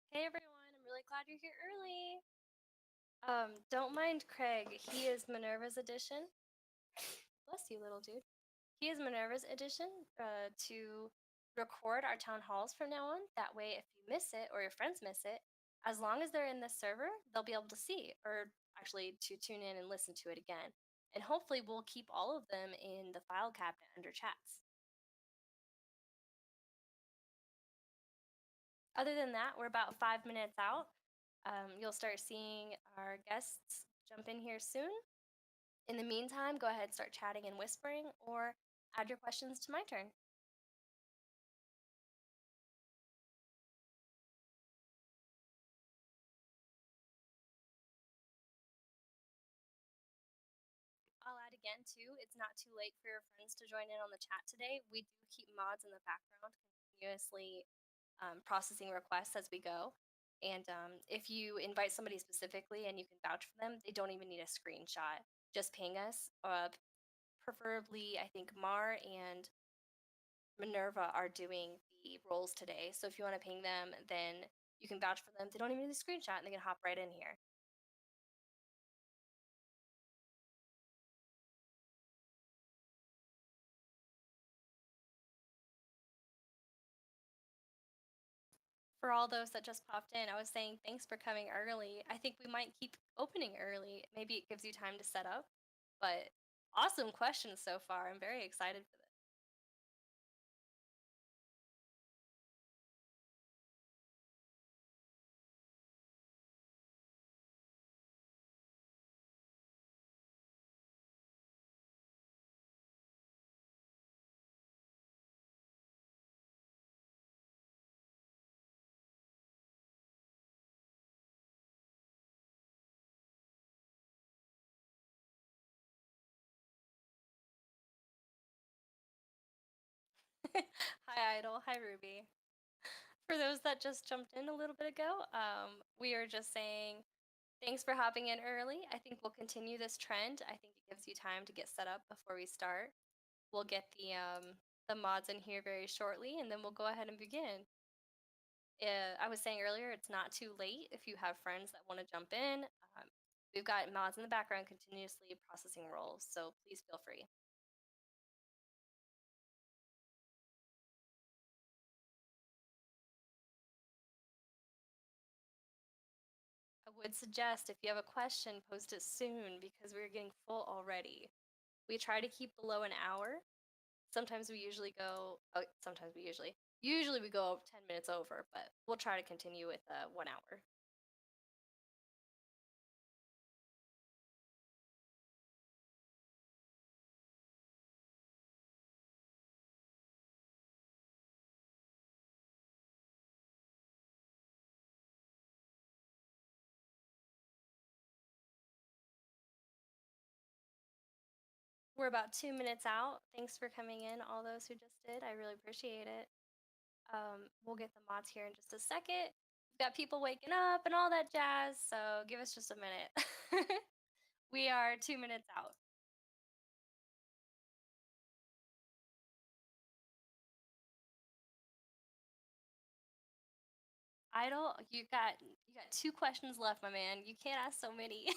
Hey everyone, I'm really glad you're here early. Don't mind Craig. He is Minerva's edition. Bless you, little dude. He is Minerva's edition to record our town halls from now on. That way, if you miss it or your friends miss it, as long as they're in the server, they'll be able to see, or actually to tune in and listen to it again. And hopefully, we'll keep all of them in the file cabinet under chats. Other than that, we're about 5 minutes out. You'll start seeing our guests jump in here soon. In the meantime, go ahead, start chatting and whispering, or add your questions to my turn. I'll add again, too, it's not too late for your friends to join in on the chat today. We do keep mods in the background continuously processing requests as we go. And if you invite somebody specifically and you can vouch for them, they don't even need a screenshot. Just ping us. Preferably, I think Mar and Minerva are doing the roles today. So if you want to ping them, then you can vouch for them. They don't even need a screenshot and they can hop right in here. For all those that just popped in, I was saying thanks for coming early. I think we might keep opening early. Maybe it gives you time to set up. But awesome questions so far. I'm very excited for this. Hi, Idol. Hi, Ruby. For those that just jumped in a little bit ago, we are just saying thanks for hopping in early. I think we'll continue this trend. I think it gives you time to get set up before we start. We'll get the mods in here very shortly, and then we'll go ahead and begin. I was saying earlier, it's not too late if you have friends that want to jump in. We've got mods in the background continuously processing roles, so please feel free. I would suggest if you have a question, post it soon because we're getting full already. We try to keep below an hour. Sometimes we usually go, usually we go 10 minutes over, but we'll try to continue with 1 hour. We're about 2 minutes out. Thanks for coming in, all those who just did. I really appreciate it. We'll get the mods here in just a second. We've got people waking up and all that jazz, so give us just a minute. We are 2 minutes out. Idol, you got 2 questions left, my man. You can't ask so many.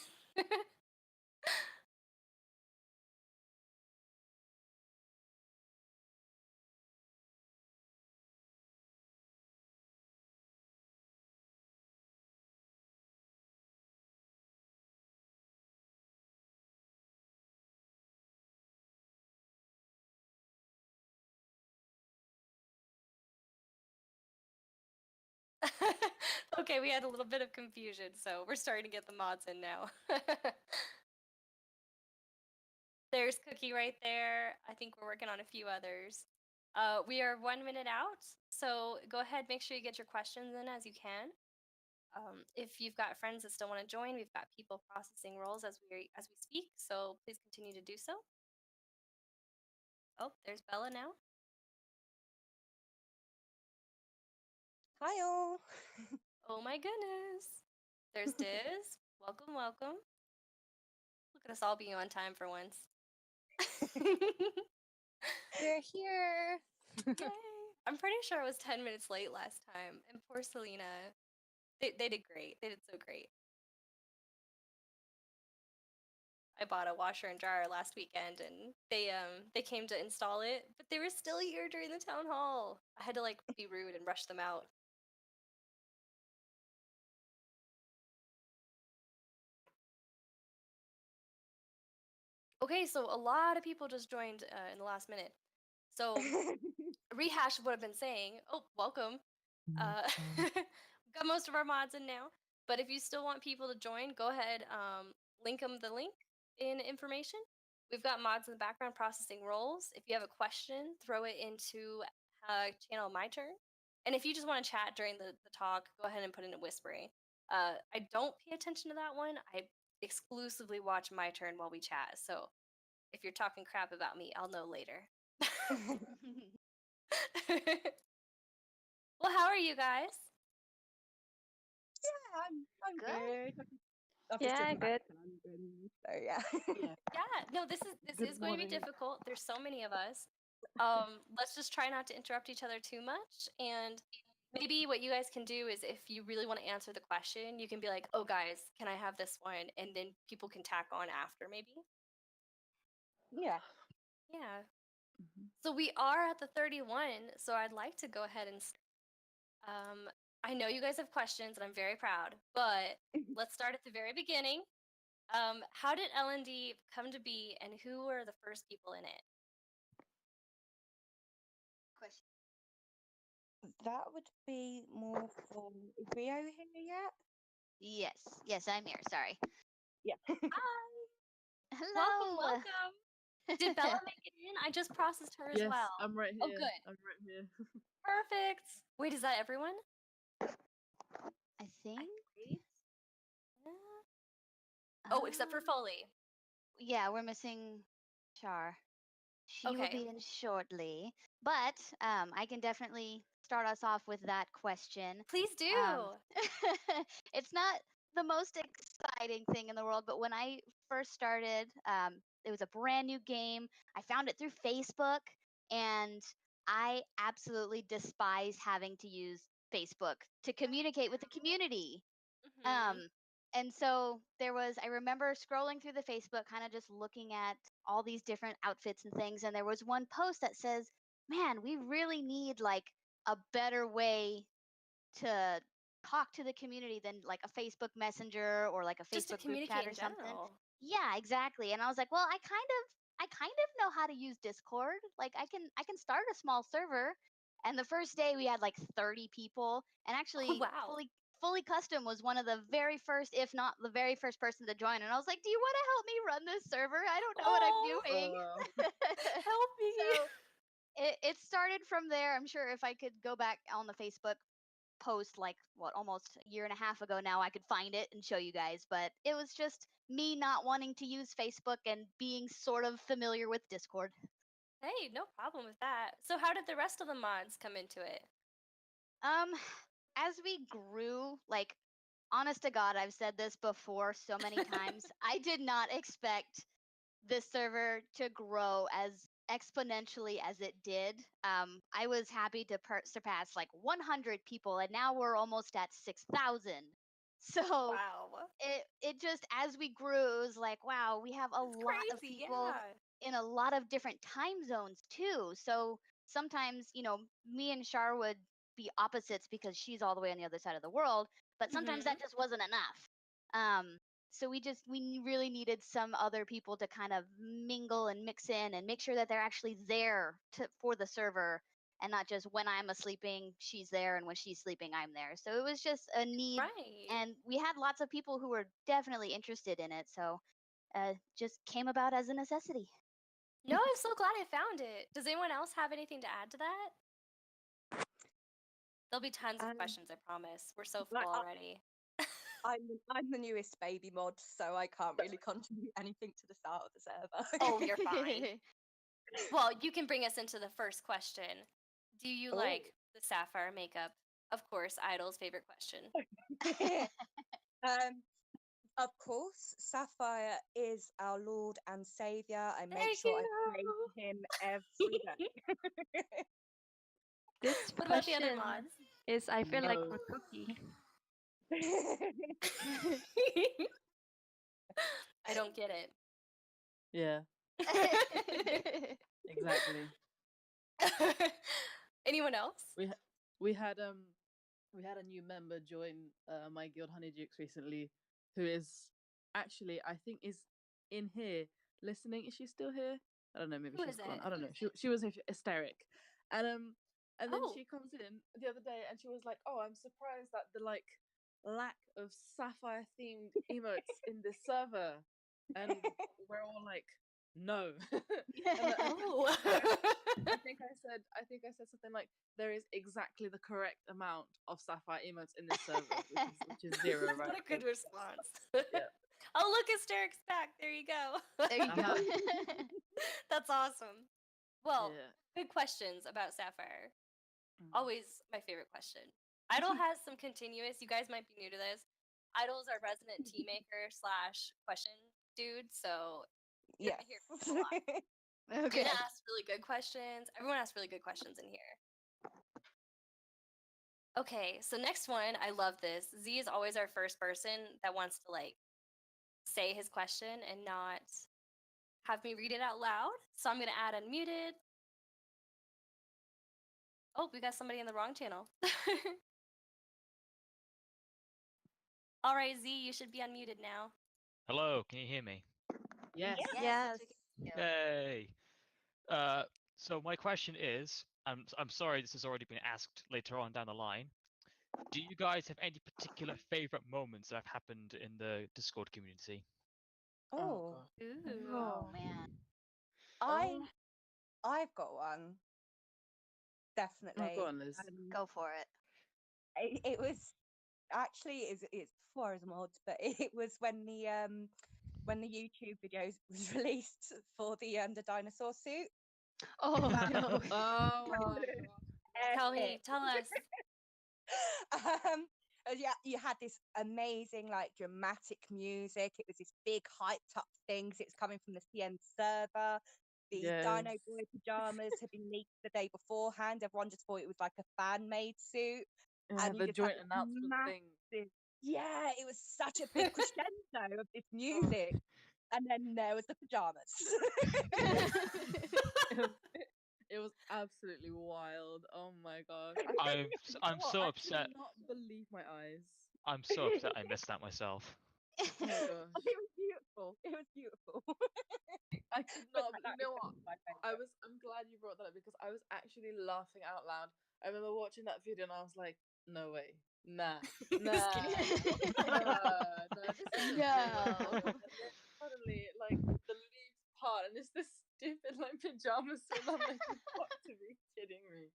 Okay, we had a little bit of confusion, so we're starting to get the mods in now. There's Cookie right there. I think we're working on a few others. We are 1 minute out, so go ahead, make sure you get your questions in as you can. If you've got friends that still want to join, we've got people processing roles as we speak, so please continue to do so. Oh, there's Bella now. Hi all. Oh my goodness. There's Diz. Welcome, welcome. Look at us all being on time for once. We're here. Yay! I'm pretty sure I was 10 minutes late last time. And poor Selena. They did great. They did so great. I bought a washer and dryer last weekend, and they came to install it, but they were still here during the town hall. I had to like be rude and rush them out. Okay, so a lot of people just joined in the last minute. So rehash of what I've been saying. Oh, welcome. Got most of our mods in now. But if you still want people to join, go ahead, link them the link in information. We've got mods in the background processing roles. If you have a question, throw it into channel My Turn. And if you just want to chat during the talk, go ahead and put in a whispering. I don't pay attention to that one. I exclusively watch My Turn while we chat. So if you're talking crap about me, I'll know later. Well, how are you guys? Yeah, I'm good. Yeah, good. So yeah. Yeah, no, this is going to be difficult. There's so many of us. Let's just try not to interrupt each other too much. And maybe what you guys can do is if you really want to answer the question, you can be like, oh, guys, can I have this one? And then people can tack on after, maybe. Yeah. Yeah. So we are at the 31, so I'd like to go ahead and I know you guys have questions, and I'm very proud, but let's start at the very beginning. How did LND come to be, and who were the first people in it? Question. That would be more for Rio here yet? Yes, I'm here. Sorry. Yeah. Hi. Hello. Welcome. Did Bella make it in? I just processed her as Yes, well. I'm right here. Oh, good. I'm right here. Perfect. Wait, is that everyone? I think. Oh, except for Foley. Yeah, we're missing Char. She will Okay. be in shortly, but I can definitely start us off with that question. Please do. It's not the most exciting thing in the world, but when I first started, it was a brand new game. I found it through Facebook, and I absolutely despise having to use Facebook to communicate with the community. Mhm. And so I remember scrolling through the Facebook, kind of just looking at all these different outfits and things. And there was one post that says, man, we really need like a better way to talk to the community than like a Facebook Messenger or like a Just to Facebook group chat communicate or in something. general. Yeah, exactly. And I was like, well, I kind of know how to use Discord. Like I can start a small server. And the first day we had like 30 people, and Oh, actually wow. fully custom was one of the very first, if not the very first person to join. And I was like, do you want to help me run this server? I don't know what I'm Oh, doing. help me. So it started from there. I'm sure if I could go back on the Facebook post like almost a year and a half ago now, I could find it and show you guys, but it was just me not wanting to use Facebook and being sort of familiar with Discord. Hey, no problem with that. So how did the rest of the mods come into it? As we grew, like, honest to God, I've said this before so many times, I did not expect this server to grow as exponentially as it did. I was happy to surpass like 100 people, and now we're almost at 6,000. So Wow. it just, as we grew, it was like, wow, we have a That's lot of crazy, people yeah. in a lot of different time zones too. So sometimes, me and Shar would be opposites because she's all the way on the other side of the world, but sometimes Mhm. that just wasn't enough. So we really needed some other people to kind of mingle and mix in and make sure that they're actually there for the server, and not just when I'm sleeping she's there and when she's sleeping I'm there. So it was just a need, Right. and we had lots of people who were definitely interested in it. So just came about as a necessity. No, I'm so glad I found it. Does anyone else have anything to add to that? There'll be tons of questions, I promise. We're so full already. I'm the newest baby mod, so I can't really contribute anything to the start of the server. Oh, you're fine. Well, you can bring us into the first question. Do you like the sapphire makeup? Of course, Idol's favorite question. Of course, Sapphire is our Lord and Savior. I make Thank sure I you. pray to him every day. This What about the other question mods? is, I feel like No. for Cookie. I don't get it. Yeah, exactly. Anyone else? We had a new member join my guild Honeydukes recently, who is actually, I think, is in here listening. Is she still here? I don't know. Maybe Who she's is gone. it? I don't know. She was hysteric, and then Oh. she comes in the other day and she was like, "Oh, I'm surprised at the lack of sapphire themed emotes in this server," and we're all like, "No." And Oh. I think I said something like, there is exactly the correct amount of sapphire emotes in this server, which is 0, right? What a good response. Yeah. Oh, look, Hysteric's back. There you go. There you go. That's awesome. Well, Yeah. good questions about Sapphire. Mm. Always my favorite question. Idol has some continuous. You guys might be new to this. Idol's our resident tea maker / question dude, so you're Yes. gonna hear from him a lot. Okay. You're gonna ask really good questions. Everyone asks really good questions in here. Okay, so next one, I love this. Z is always our first person that wants to say his question and not have me read it out loud. So I'm gonna add unmuted. Oh, we got somebody in the wrong channel. All right, Z, you should be unmuted now. Hello, can you hear me? Yes. Yes. Yay! So my question is, I'm sorry this has already been asked later on down the line. Do you guys have any particular favorite moments that have happened in the Discord community? Oh, God. Ooh. Oh man. I've got one. Definitely. Oh, go on, Liz. Go for it. It was actually it's before I was a mod, but it was when the YouTube videos was released for the the dinosaur suit. Oh no. Oh my God. Tell Epic. us. Yeah, you had this amazing, dramatic music. It was this big, hyped up thing 'cause it's coming from the CN server. The Dino Yes. Boy pajamas had been leaked the day beforehand. Everyone just thought it was like a fan made suit. Yeah, And you the just had joint this announcement thing. massive, yeah, it was such a big crescendo of this music. And then there was the pajamas. It was absolutely wild. Oh my gosh. I'm so upset. I cannot believe my eyes. I'm so upset I missed that myself. Oh my gosh. It was beautiful. It was beautiful. I could But not. that You know was what? my favourite. I'm glad you brought that up because I was actually laughing out loud. I remember watching that video and I was like, no way. Nah. Nah. Just kidding. Nah. This isn't No. real. And then suddenly, the leaves part and it's this stupid, pajamas suit. I'm like, you've got to be kidding me.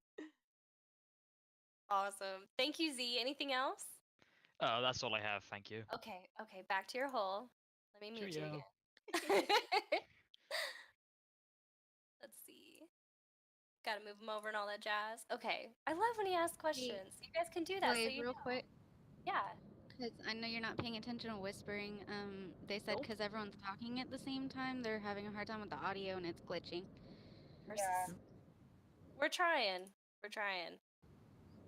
Awesome. Thank you, Z. Anything else? That's all I have, thank you. Okay, back to your hole. Let me mute you Cheerio. again. Let's see. Gotta move him over and all that jazz. Okay, I love when he asks questions. You guys can do that. Wait, so you real know. quick, Yeah. because I know you're not paying attention to whispering. They said Nope. because everyone's talking at the same time, they're having a hard time with the audio and it's glitching. Yeah. We're trying.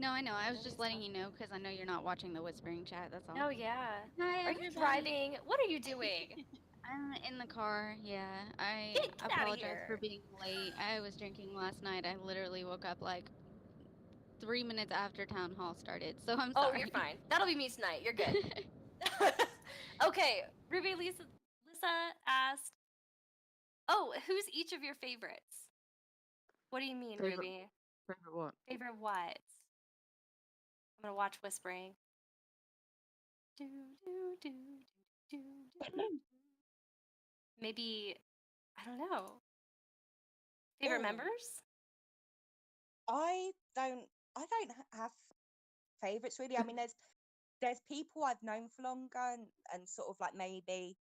No, I know. I was just letting you know because I know you're not watching the whispering chat. That's all. Oh yeah. Hi, Are you everybody. driving? What are you doing? I'm in the car. Yeah, I Get outta apologize for here. being late. I was drinking last night. I literally woke up 3 minutes after town hall started, so I'm Oh, sorry. you're fine. That'll be me tonight. You're good. Okay, Ruby Lisa asked, "Oh, who's each of your favorites?" What do you mean, Favorite- Ruby? Favorite what? Favorite what? I'm gonna watch whispering. Do, do, do, do, do, do. Maybe, I don't know. Favorite Ooh. members? I don't have favorites really. I mean, there's people I've known for longer, and sort of maybe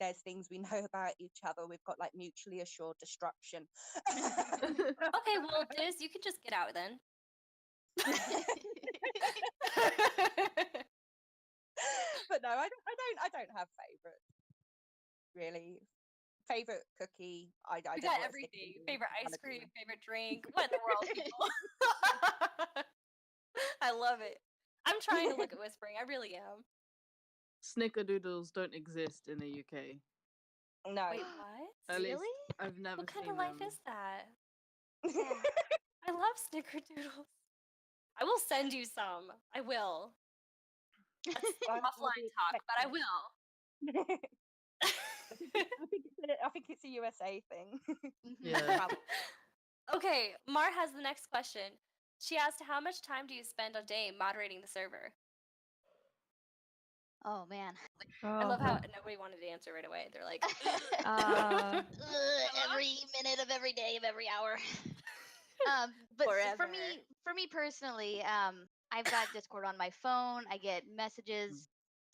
there's things we know about each other. We've got mutually assured destruction. Okay, well, Diz, you can just get out then. But no, I don't have favorites really. Favorite cookie, I We don't got know what everything. sticking Favorite kind ice of cream, thing. favorite drink. What in the world, people? I love it. I'm trying to look at whispering. I really am. Snickerdoodles don't exist in the UK. No. Wait, what? At least Really? I've never What kind seen of life them. is that? Yeah. I love snickerdoodles. I will send you some. I will. That's I'll offline be talk, but I expecting. will. I think it's a USA thing. Yeah. Probably. Okay, Mar has the next question. She asked, how much time do you spend a day moderating the server? Oh man. I love Oh. how nobody wanted to answer right away. They're like, Uh, Every minute of every day of every hour. But Forever. for me personally, I've got Discord on my phone. I get messages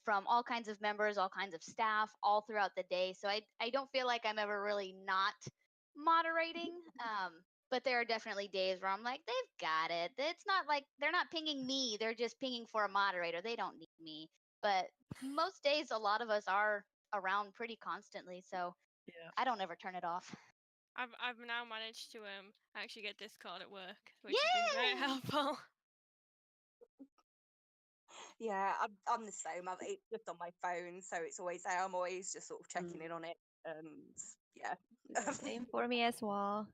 from all kinds of members, all kinds of staff, all throughout the day. So I don't feel like I'm ever really not moderating. But there are definitely days where I'm like, they've got it. It's not like they're not pinging me. They're just pinging for a moderator. They don't need me. But most days, a lot of us are around pretty constantly. So Yeah. I don't ever turn it off. I've now managed to actually get Discord at work, which has been very Yay! helpful. Yeah, I'm the same. It's just on my phone, so it's always there. I'm always just sort of checking in on it, and yeah. same for me as well.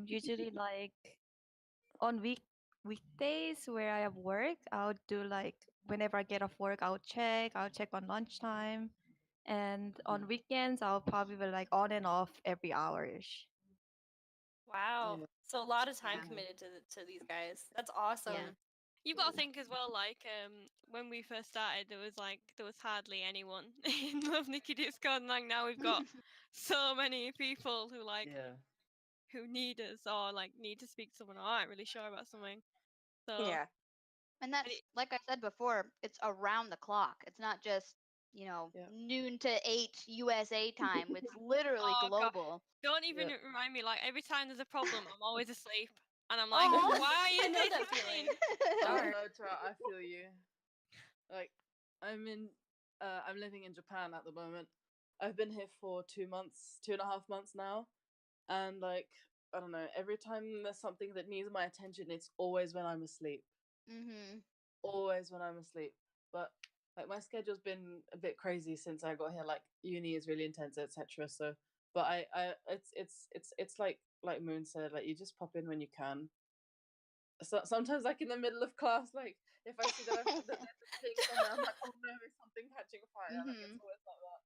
Usually like on weekdays where I have work, I'll do like whenever I get off work, I'll check on lunchtime, and on weekends, I'll probably be like on and off every hour-ish. wow. Yeah. So a lot of time Yeah. committed to these guys. That's awesome. You've got to think as well, like when we first started, there was hardly anyone in Love Nikki Discord, and like now we've got so many people who Yeah. who need us or like need to speak to someone or aren't really sure about something. So Yeah. And that's, like I said before, it's around the clock. It's not just, Yeah. noon to 8 USA time. It's literally Oh, God. global. don't even Yeah. remind me. Like every time there's a problem, I'm always asleep, and I'm like, Oh, why I is know this that happening? feeling. Oh Darn. no, Tra, I feel you. Like, I'm living in Japan at the moment. I've been here for 2 months, 2.5 months now, and like, I don't know. Every time there's something that needs my attention, it's always when I'm asleep. Mm-hmm. Always when I'm asleep. But like, my schedule's been a bit crazy since I got here. Like, uni is really intense, etc. So, but it's like Moon said. Like, you just pop in when you can. So sometimes, like in the middle of class, like if I see that there's a thing somewhere, I'm like, oh no, is something catching fire? Like, it's always like that.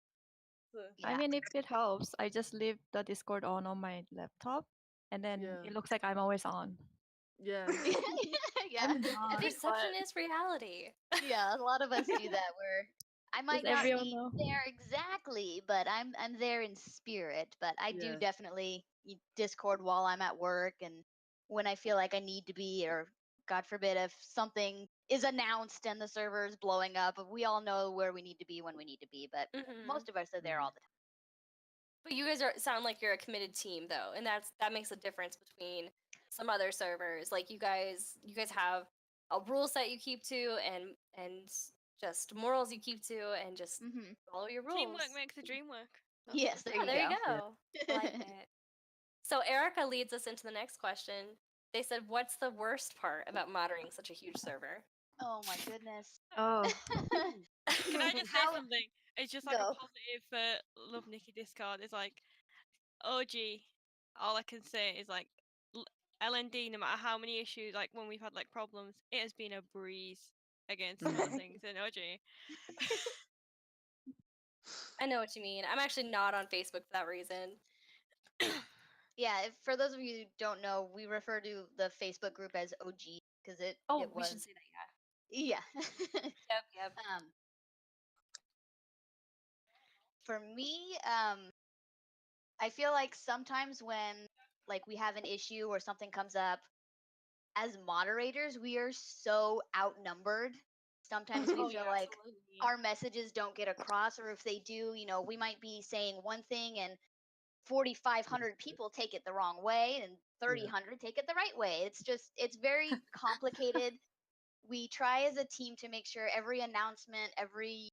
So, I mean, if it helps, I just leave the Discord on my laptop, and then Yeah. it looks like I'm always on. yeah. Yeah. I'm I not, think Perception is reality. yeah, a lot of us do that where I might Does not everyone be know? there exactly, but I'm there in spirit. But I do Yeah. definitely Discord while I'm at work and when I feel like I need to be, or God forbid if something is announced and the server is blowing up, we all know where we need to be when we need to be. But Mhm. most of us are there all the time. But you guys sound like you're a committed team though, and that makes a difference between some other servers. Like you guys have a rule set you keep to, and just morals you keep to, and just Mm-hmm. follow your rules. Teamwork makes the dream work. That's Yes, what there Yeah, you there go. you go. I like it. So Erica leads us into the next question. They said, "What's the worst part about moderating such a huge server?" Oh my goodness. Oh, Can I just say How- something? It's just like Go. a positive Love Nikki Discord. It's like OG. All I can say is like LND. No matter how many issues, like when we've had like problems, it has been a breeze against some other things in OG. I know what you mean. I'm actually not on Facebook for that reason. Yeah, for those of you who don't know, we refer to the Facebook group as OG because it Oh, it we was should say that. Yeah. yeah. Yep. For me, I feel like sometimes when like we have an issue or something comes up, as moderators, we are so outnumbered. Sometimes we Oh feel yeah, like absolutely. our messages don't get across, or if they do, we might be saying one thing and 4,500 people take it the wrong way and 3,000 take it the right way. It's very complicated. We try as a team to make sure every announcement, every,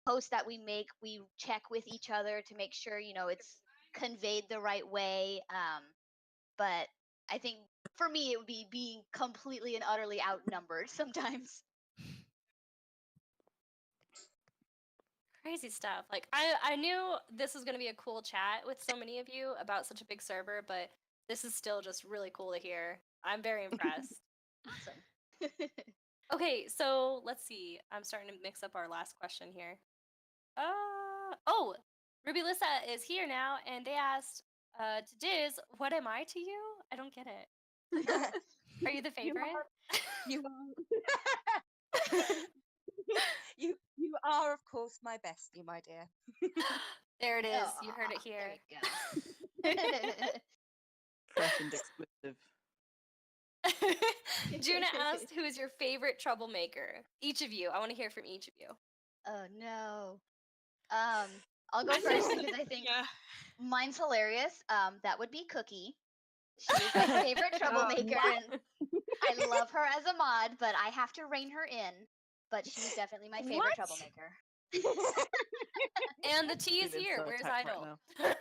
post that we make, we check with each other to make sure, it's conveyed the right way. But I think for me, it would be being completely and utterly outnumbered sometimes. Crazy stuff. Like I knew this was gonna be a cool chat with so many of you about such a big server, but this is still just really cool to hear. I'm very impressed. Awesome. Okay, so let's see. I'm starting to mix up our last question here. Oh, Ruby Lissa is here now, and they asked to Diz, "What am I to you?" I don't get it. Are you the favorite? You are. you are, of course, my bestie, my dear. There it is. You Aw, heard it here. There we go. Fresh and exclusive. Juna asked, "Who is your favorite troublemaker?" Each of you. I want to hear from each of you. Oh no. I'll go first because I think Yeah. mine's hilarious. That would be Cookie. She is my favorite troublemaker, and I love her as a mod, but I have to rein her in. But she's definitely my favorite What? troublemaker. And the tea is Feeling here. so Where's attacked right Idol? now. Yeah.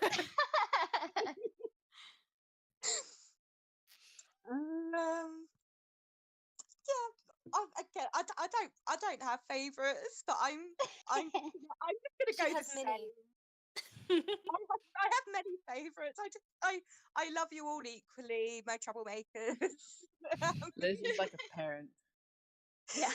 Again, I don't have favorites, but I'm just She gonna go has to say many. I have many favorites. I love you all equally, my troublemakers. Lizzie's like a parent. Yeah.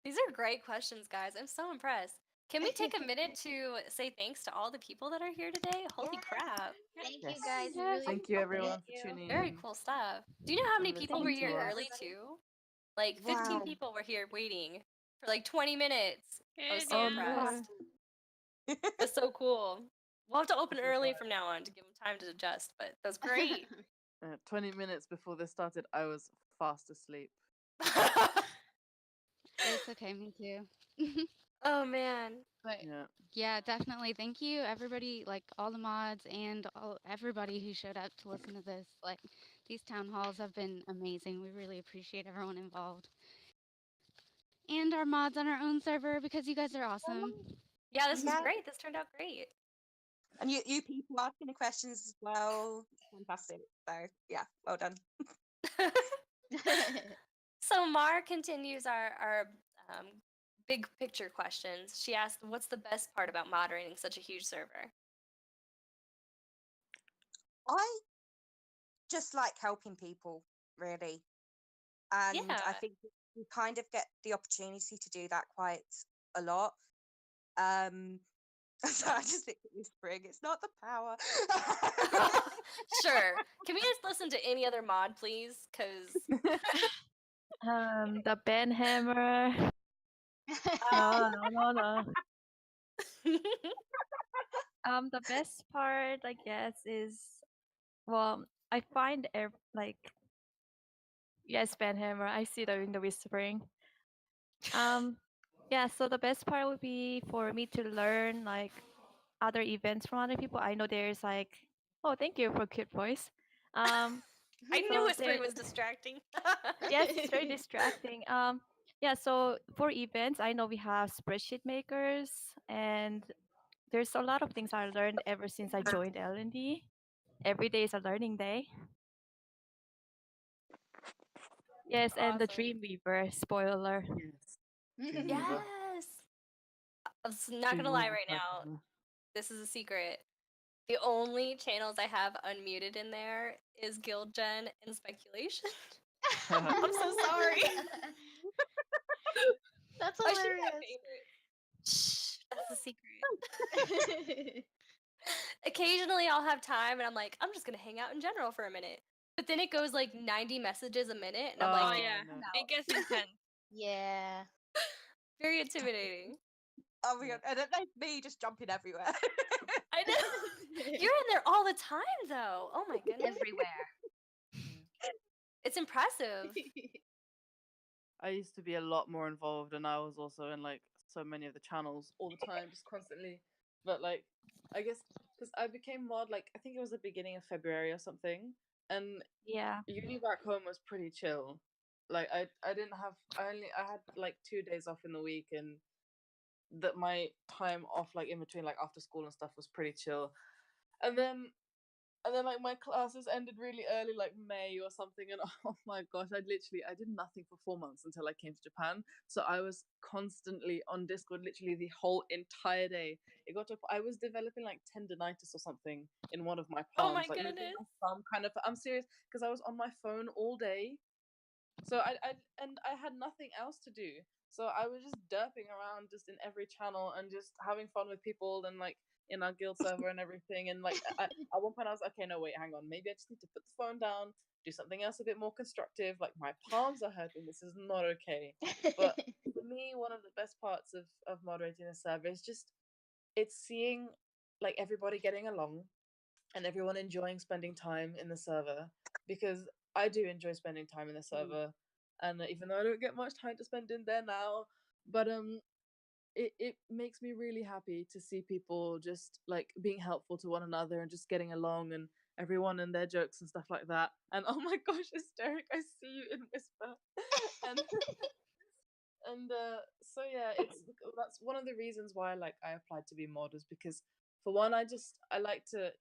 These are great questions, guys. I'm so impressed. Can we take a minute to say thanks to all the people that are here today? Holy Yeah. crap. Thank Yes. you guys. We Yes. really Thank you, appreciate everyone, you. for tuning Very in. cool stuff. Do you know how and many people were listening here to us. early too? Like 15 Wow. people were here waiting for like 20 minutes. I was Good, so yeah. impressed. That's so cool. We'll have to open This is early like- from now on to give them time to adjust, but that's great. 20 minutes before this started, I was fast asleep. It's okay, me too. Oh man. But Yeah. yeah, definitely. Thank you, everybody, like all the mods and everybody who showed up to listen to this. Like these town halls have been amazing. We really appreciate everyone involved. And our mods on our own server because you guys are awesome. Yeah, this was Yeah. great. This turned out great. And you people asking the questions as well. Fantastic. So yeah, well done. So Mar continues our big picture questions. She asked, "What's the best part about moderating such a huge server?" I just like helping people, really. And I Yeah. think you kind of get the opportunity to do that quite a lot. So I just think whispering, it's not the power. Sure. Can we just listen to any other mod, please? Because The Ben Hammer. No. The best part, I guess, is well, I find like yes, Ben Hammer. I see the window whispering. Yeah. So the best part would be for me to learn like other events from other people. I know there's like, oh, thank you for cute voice. I knew So whispering there- was distracting. yes, it's very distracting. Yeah. So for events, I know we have spreadsheet makers, and there's a lot of things I learned ever since I joined LND. Every day is a learning day. Yes, and the Awesome. Dreamweaver spoiler. Yes. Dreamweaver. Yes. I'm not gonna lie right now. This is a secret. The only channels I have unmuted in there is Guild Gen and Speculation. I'm so sorry. That's I should have hilarious. favorite. Shh, that's the secret. Occasionally I'll have time and I'm like, I'm just gonna hang out in general for a minute. But then it goes like 90 messages a minute and I'm Oh, like, yeah. no. It gets intense. Yeah. very intimidating. Oh my god, and then there's me just jumping everywhere. I know. You're in there all the time though. Oh my goodness. Everywhere. It's impressive. I used to be a lot more involved, and I was also in like so many of the channels all the time, just constantly. But like, I guess because I became mod, like I think it was the beginning of February or something, and Yeah. uni back home was pretty chill. Like I didn't have I had like 2 days off in the week, and that my time off like in between like after school and stuff was pretty chill. And then and then like my classes ended really early, like May or something, and oh my gosh, I did nothing for 4 months until I came to Japan. So I was constantly on Discord, literally the whole entire day. It got to I was developing like tendonitis or something in one of my Oh my palms, like moving goodness. my thumb kind of. I'm serious, because I was on my phone all day. So I had nothing else to do. So I was just derping around just in every channel and just having fun with people and like in our guild server and everything. And like at one point I was like, okay, no, wait, hang on. Maybe I just need to put the phone down, do something else a bit more constructive. Like my palms are hurting. This is not okay. But for me, one of the best parts of moderating a server is just it's seeing like everybody getting along and everyone enjoying spending time in the server, because I do enjoy spending time in the server, and even though I don't get much time to spend in there now, but it makes me really happy to see people just like being helpful to one another and just getting along, and everyone and their jokes and stuff like that. And oh my gosh, hysteric! I see you in Whisper, and so yeah, that's one of the reasons why like I applied to be mod, is because for one I like to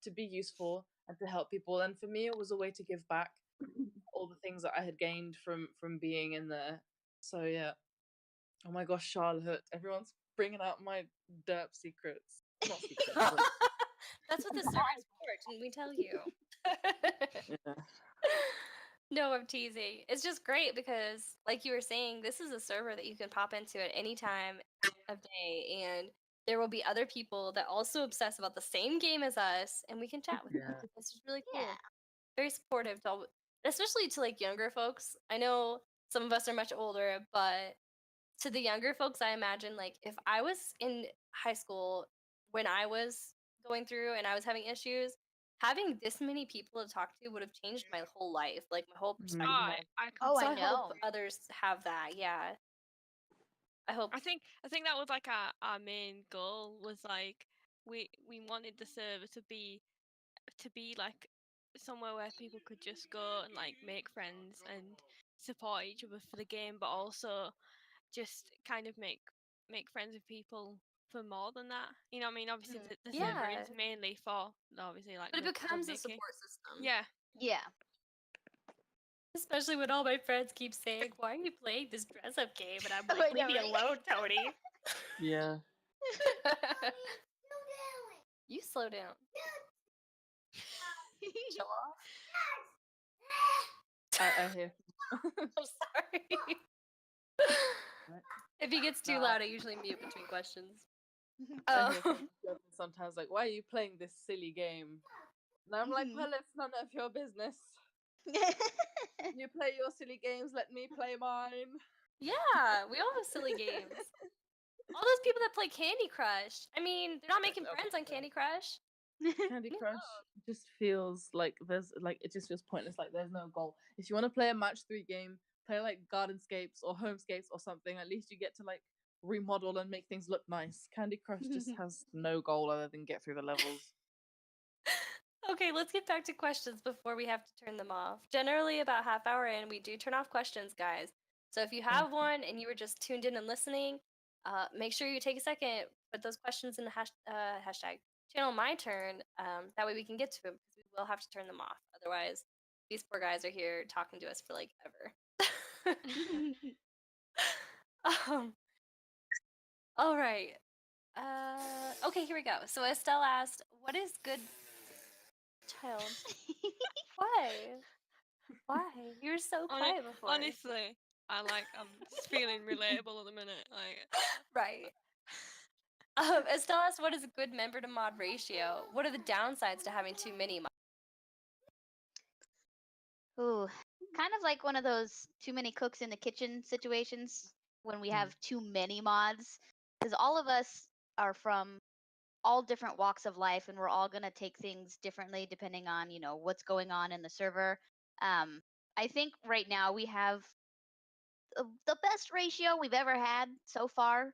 to be useful and to help people, and for me it was a way to give back all the things that I had gained from being in there. So yeah. Oh my gosh, Charlotte, everyone's bringing out my derp secrets. Not secrets, but That's what the server's for, didn't we tell you? yeah. No, I'm teasing. It's just great because, like you were saying, this is a server that you can pop into at any time of day, and there will be other people that also obsess about the same game as us, and we can chat with them. Yeah. It's just really cool. Yeah. Very supportive, to especially to like younger folks. I know some of us are much older, but to the younger folks, I imagine like if I was in high school when I was going through and I was having issues, having this many people to talk to would have changed my whole life, like my whole perspective. Oh, I Oh, So I I know. hope others have that. Yeah, I hope. I think that was like our main goal, was like we wanted the server to be like somewhere where people could just go and like make friends and support each other for the game, but also just kind of make friends with people for more than that. You know what I mean? Obviously, the server Yeah, is mainly for obviously like but it the becomes a Mickey. support system. Yeah. Yeah. Especially when all my friends keep saying, "Why are you playing this dress-up game?" And I'm I like, know, "Leave me right? alone, Tony." Yeah. You slow down. Chill off. I hear. I'm sorry. If he gets too No, loud, I usually mute between questions. I hear Um, sometimes like, why are you playing this silly game? And I'm like, Mhm. well, it's none of your business. You play your silly games, let me play mine. yeah, we all have silly games. All those people that play Candy Crush. I mean, they're not making Okay, friends on fair. Candy Crush. Candy Crush just feels like it just feels pointless. Like there's no goal. If you want to play a match 3 game, play like Gardenscapes or Homescapes or something. At least you get to like remodel and make things look nice. Candy Crush just has no goal other than get through the levels. Okay, let's get back to questions before we have to turn them off. Generally, about half hour in, we do turn off questions, guys. So if you have one and you were just tuned in and listening, make sure you take a second, put those questions in the hashtag channel my turn. That way we can get to them, because we will have to turn them off. Otherwise, these poor guys are here talking to us for like ever. um, all right. Okay, here we go. So Estelle asked, "What is good, child? Why? Why? You were so quiet before." Honestly, I'm just feeling relatable at the minute. Like, Right. Estelle asked, "What is a good member to mod ratio? What are the downsides to having too many mods?" Ooh, kind of like one of those too many cooks in the kitchen situations when we have too many mods, because all of us are from all different walks of life, and we're all going to take things differently depending on what's going on in the server. I think right now we have the best ratio we've ever had so far.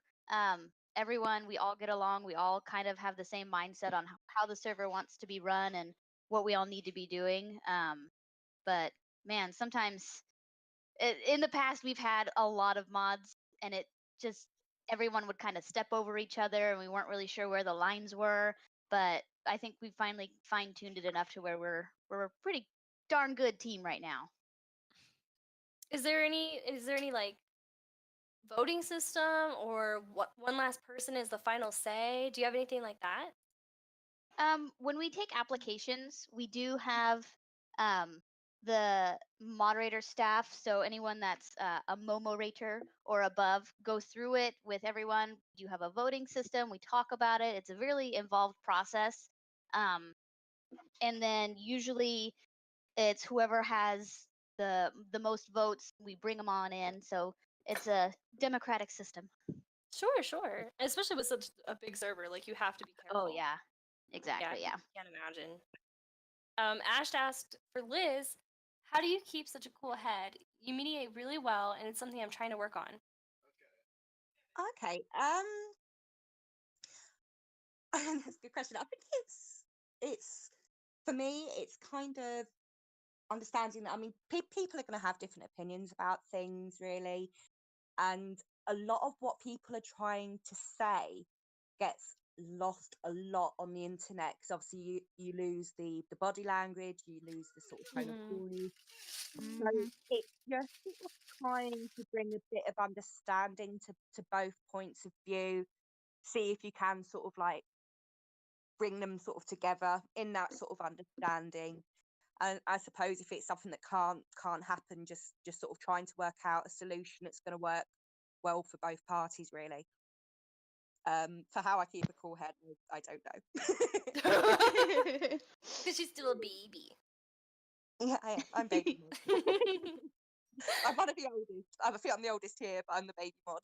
Everyone, we all get along. We all kind of have the same mindset on how the server wants to be run and what we all need to be doing. But man, sometimes in the past we've had a lot of mods, and it just everyone would kind of step over each other, and we weren't really sure where the lines were. But I think we finally fine-tuned it enough to where we're a pretty darn good team right now. Is there any like voting system, or what one last person is the final say? Do you have anything like that? When we take applications, we do have the moderator staff. So anyone that's a Momo rater or above go through it with everyone. You have a voting system. We talk about it. It's a really involved process. And then usually it's whoever has the most votes. We bring them on in. So it's a democratic system. Sure. Especially with such a big server, like you have to be careful. Oh yeah, exactly. Yeah. Can't imagine. Ash asked for Liz, how do you keep such a cool head? You mediate really well, and it's something I'm trying to work on. Okay. That's a good question. I think it's for me, it's kind of understanding that, I mean, people are going to have different opinions about things, really, and a lot of what people are trying to say gets lost a lot on the internet, because obviously you lose the body language, you lose the sort of tone of voice. So it's just sort of trying to bring a bit of understanding to both points of view, see if you can sort of like bring them sort of together in that sort of understanding. And I suppose if it's something that can't happen, just sort of trying to work out a solution that's going to work well for both parties, really. For how I keep a cool head, I don't know. Because she's still a baby. Yeah, I'm baby mod. I'm one of the oldest. I think I'm the oldest here, but I'm the baby mod.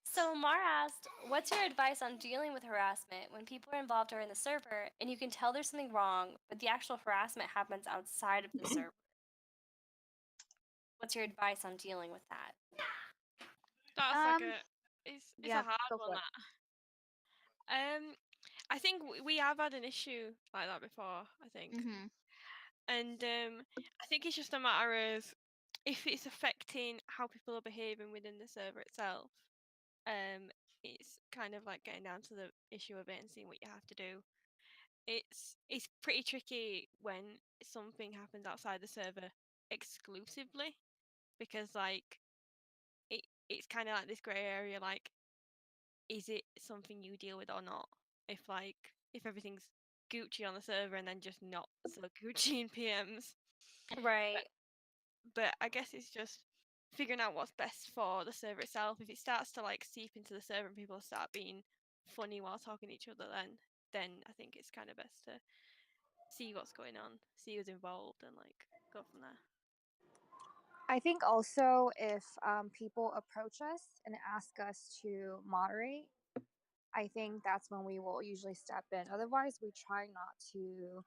So Mara asked, what's your advice on dealing with harassment when people are involved are in the server and you can tell there's something wrong, but the actual harassment happens outside of the server? What's your advice on dealing with that? That's like it's yeah, a hard go one. for it. That. I think we have had an issue like that before. I think, and I think it's just a matter of if it's affecting how people are behaving within the server itself. It's kind of like getting down to the issue of it and seeing what you have to do. It's pretty tricky when something happens outside the server exclusively, because like it's kind of like this grey area, like is it something you deal with or not? If everything's Gucci on the server and then just not so Gucci in PMs. Right. But I guess it's just figuring out what's best for the server itself. If it starts to like seep into the server and people start being funny while talking to each other, then I think it's kind of best to see what's going on, see who's involved, and like go from there. I think also if people approach us and ask us to moderate, I think that's when we will usually step in. Otherwise, we try not to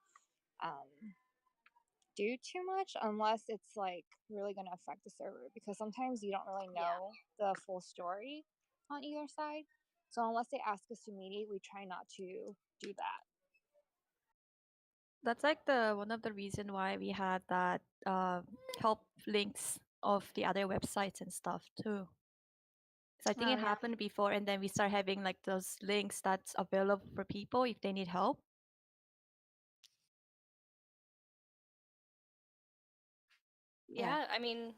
do too much unless it's like really going to affect the server, because sometimes you don't really know the full story on either side. So unless they ask us to mediate, we try not to do that. That's like one of the reason why we had that help links of the other websites and stuff too. So I think it happened before, and then we start having like those links that's available for people if they need help. Yeah, I mean,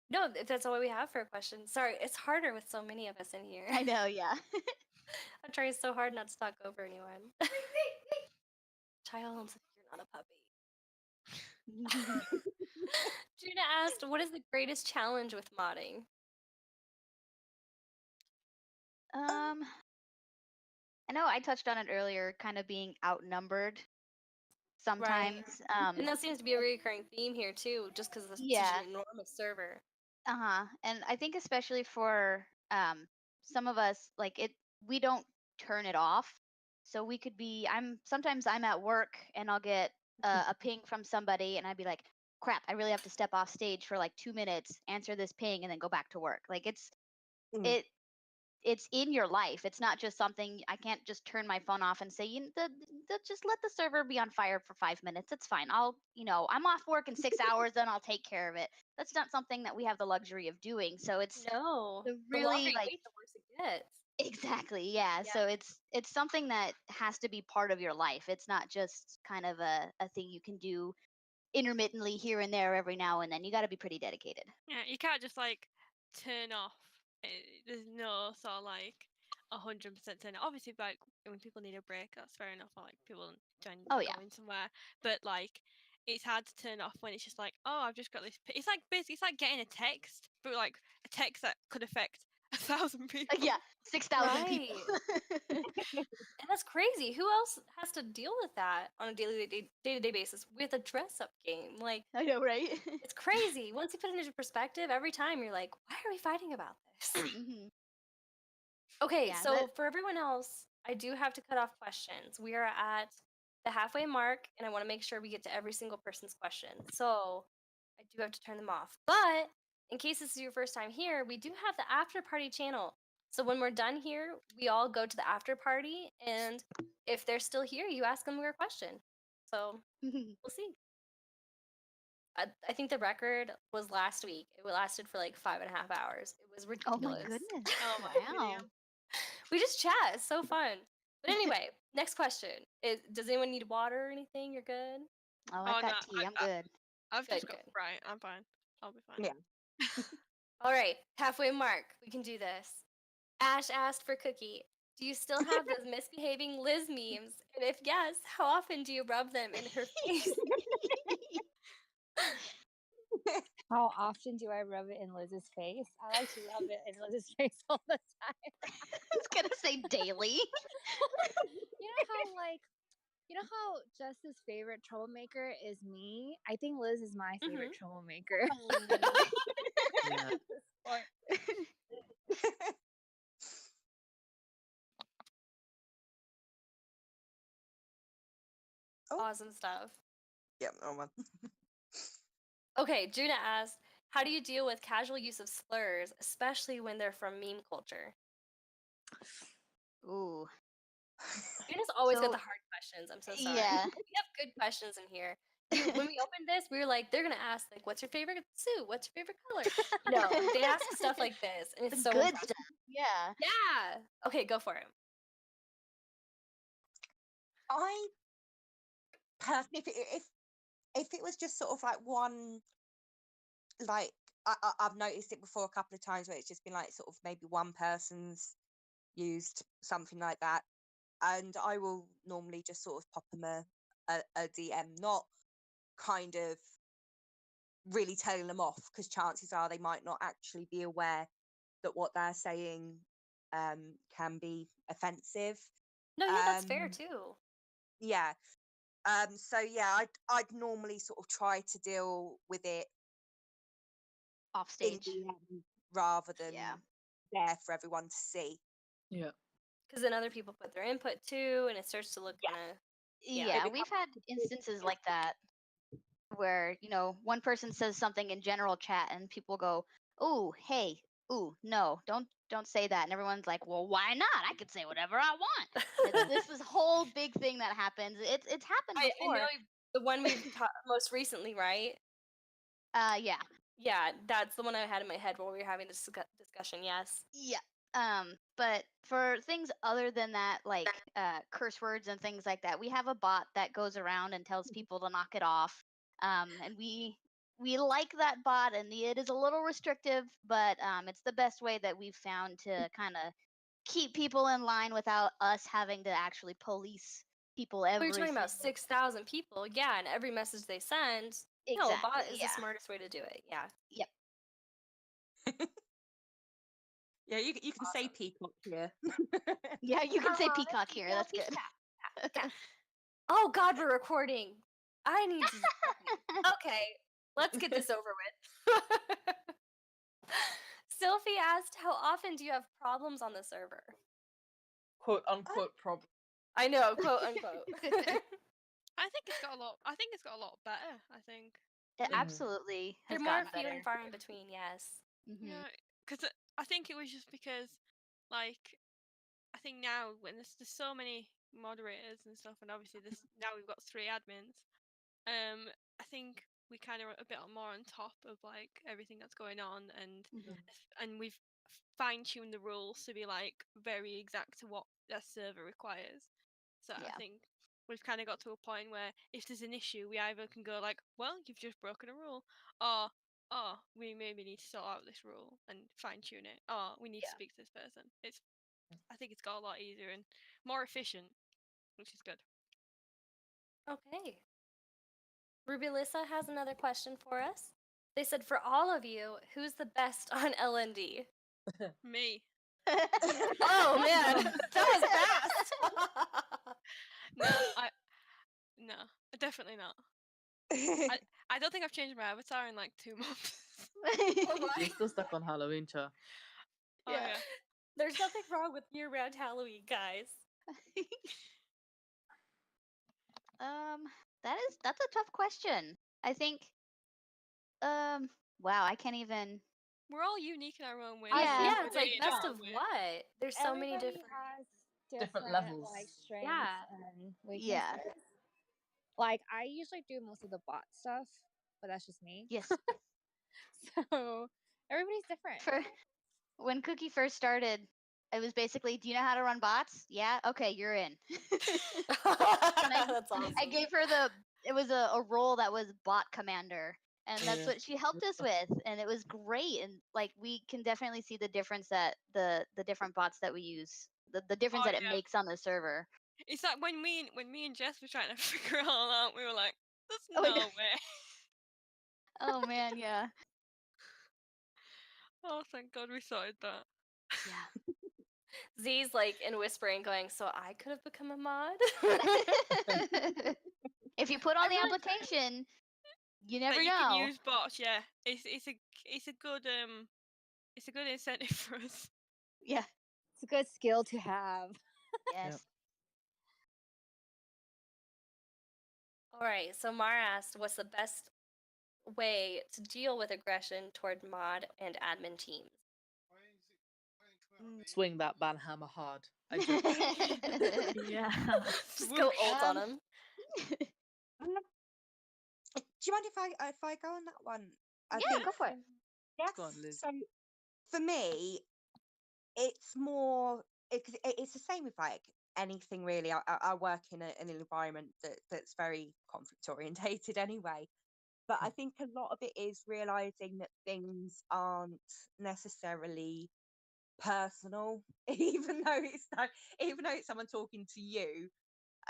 no, that's all we have for a question. Sorry, it's harder with so many of us in here. I know, yeah. I'm trying so hard not to talk over anyone. Child, you're not a puppy. Gina asked, what is the greatest challenge with modding? I know I touched on it earlier, kind of being outnumbered sometimes. Right. And that seems to be a recurring theme here too, just because it's such an enormous server. And I think especially for some of us, like we don't turn it off. So we could be sometimes I'm at work and I'll get a ping from somebody and I'd be like, crap, I really have to step off stage for like 2 minutes, answer this ping, and then go back to work. Like it's in your life. It's not just something I can't just turn my phone off and say, just let the server be on fire for 5 minutes. It's fine. I'm off work in 6 hours, then I'll take care of it. That's not something that we have the luxury of doing. So it's no. really the like wait, the worse it gets. Exactly. Yeah. Yeah. So it's something that has to be part of your life. It's not just kind of a thing you can do intermittently here and there every now and then. You got to be pretty dedicated. Yeah, you can't just like turn off. There's no sort of like 100% turn. Obviously, like when people need a break, that's fair enough. Or like people Oh yeah. going somewhere, but like it's hard to turn off when it's just like, oh, I've just got this. It's like basically, it's like getting a text, but like a text that could affect 1,000 people. Yeah, 6,000 people. Right. And that's crazy. Who else has to deal with that on a day-to-day basis with a dress-up game? Like, I know, right? it's crazy. Once you put it into perspective, every time you're like, why are we fighting about this? hmm Okay, Yeah, so but for everyone else, I do have to cut off questions. We are at the halfway mark, and I want to make sure we get to every single person's question. So I do have to turn them off. But in case this is your first time here, we do have the after party channel. So when we're done here, we all go to the after party, and if they're still here, you ask them your question. So we'll see. I think the record was last week. It lasted for like 5.5 hours. It was oh my ridiculous. goodness. Oh my Wow. We just chat. It's so fun. But anyway, next question. Does anyone need water or anything? You're good? Oh, Oh I've no, got tea. I'm good. I've just Good, got good. right. I'm fine. I'll be fine. Yeah. All right, halfway mark. We can do this. Ash asked for Cookie. Do you still have those misbehaving Liz memes? And if yes, how often do you rub them in her face? How often do I rub it in Liz's face? I like to rub it in Liz's face all the time. I was gonna say daily. You know how Jess's favorite troublemaker is me? I think Liz is my favorite troublemaker. Yeah. At this point. Oh. Awesome stuff. Yeah, no one. Okay, Juna asked, how do you deal with casual use of slurs, especially when they're from meme culture? Ooh. Juna's always got So- the hard questions. I'm so sorry. Yeah. We have good questions in here. When we opened this, we were like, they're gonna ask like, "What's your favorite suit? What's your favorite color?" No, they ask stuff like this, and it's The so good impressive. stuff. Yeah. Yeah. Okay, go for it. I personally, if it was just sort of like one, like I've noticed it before a couple of times where it's just been like sort of maybe one person's used something like that, and I will normally just sort of pop them a DM, not kind of really telling them off, because chances are they might not actually be aware that what they're saying can be offensive. No, yeah, that's fair Um, too. Yeah. So yeah, I'd normally sort of try to deal with it Off in stage. DM rather than Yeah. there for everyone to see. Yeah. Because then other people put their input too, and it starts to look Yeah. kind of. Yeah, It we've becomes had instances like that where, one person says something in general chat and people go, "Ooh, hey, ooh, no, don't say that." And everyone's like, "Well, why not? I can say whatever I want." It's this whole big thing that happens. It's happened I before. know the one we've taught most recently, right? Yeah. Yeah, that's the one I had in my head while we were having this discussion. Yes. Yeah. But for things other than that, like curse words and things like that, we have a bot that goes around and tells people to knock it off. And we like that bot, and it is a little restrictive, but it's the best way that we've found to kind of keep people in line without us having to actually police people Well, every you're talking about single 6,000 people. Yeah, and every message they send. No, a bot Exactly, is yeah. the smartest way to do it. Yeah. Yep. Yeah, you can say peacock here. Yeah, you can say Oh, peacock here. That's good. Oh God, we're recording. I need to. Okay, let's get this over with. Sylphie asked, "How often do you have problems on the server?" Quote unquote problem. I know, quote unquote. I think it's got a lot. I think it's got a lot better. I think. It Mhm. absolutely They're has more gotten few better. and far in between. Yes. Yeah, because I think it was just because, like, I think now when there's so many moderators and stuff, and obviously this now we've got 3 admins. I think we kind of are a bit more on top of like everything that's going on, and Mhm. and we've fine tune the rules to be like very exact to what their server requires. So I Yeah. think we've kind of got to a point where if there's an issue, we either can go like, well, you've just broken a rule, or oh, we maybe need to sort out this rule and fine tune it, or we need to Yeah. speak to this person. I think it's got a lot easier and more efficient, which is good. Okay. Ruby Lissa has another question for us. They said, for all of you, who's the best on LND? Me. Oh man, that was fast. No, definitely not. I don't think I've changed my avatar in like 2 months. You're still stuck on Halloween, Cha. Oh Yeah. yeah. There's nothing wrong with year-round Halloween, guys. That's a tough question. I think wow, I can't even. We're all unique in our own ways. Yeah. Yeah, We're it's like dating best our of way. what? There's so many Everybody different. has Different different levels. like strengths Yeah. and weaknesses. Yeah. Like I usually do most of the bot stuff, but that's just me. Yes. So everybody's different. For when Cookie first started, it was basically, do you know how to run bots? Yeah. Okay, you're in. That's awesome. I gave her it was a role that was bot commander, and that's Yeah. what she helped us with, and it was great. And like we can definitely see the difference that the different bots that we use, the difference Oh, that it yeah. makes on the server. It's like when me and Jess were trying to figure it all out, we were like, there's Oh, no no. way. Oh man, yeah. Oh, thank God we sorted that. Yeah. Z's like in whispering, going, "So I could have become a mod." If you put on I the feel like application, you that never you know. can use bots, yeah. It's a good incentive for us. Yeah. It's a good skill to have. Yes. Yep. All right. So Mara asked, "What's the best way to deal with aggression toward mod and admin teams?" Swing that ban hammer hard. I joke. Yeah. Just go ult on Um, them. Do you mind if I go on that one? I yeah, think go for it. yes. Go on, Liz. So for me, it's more it's the same with like anything really. I work in an environment that's very conflict orientated anyway. But I think a lot of it is realizing that things aren't necessarily personal, even though it's someone talking to you,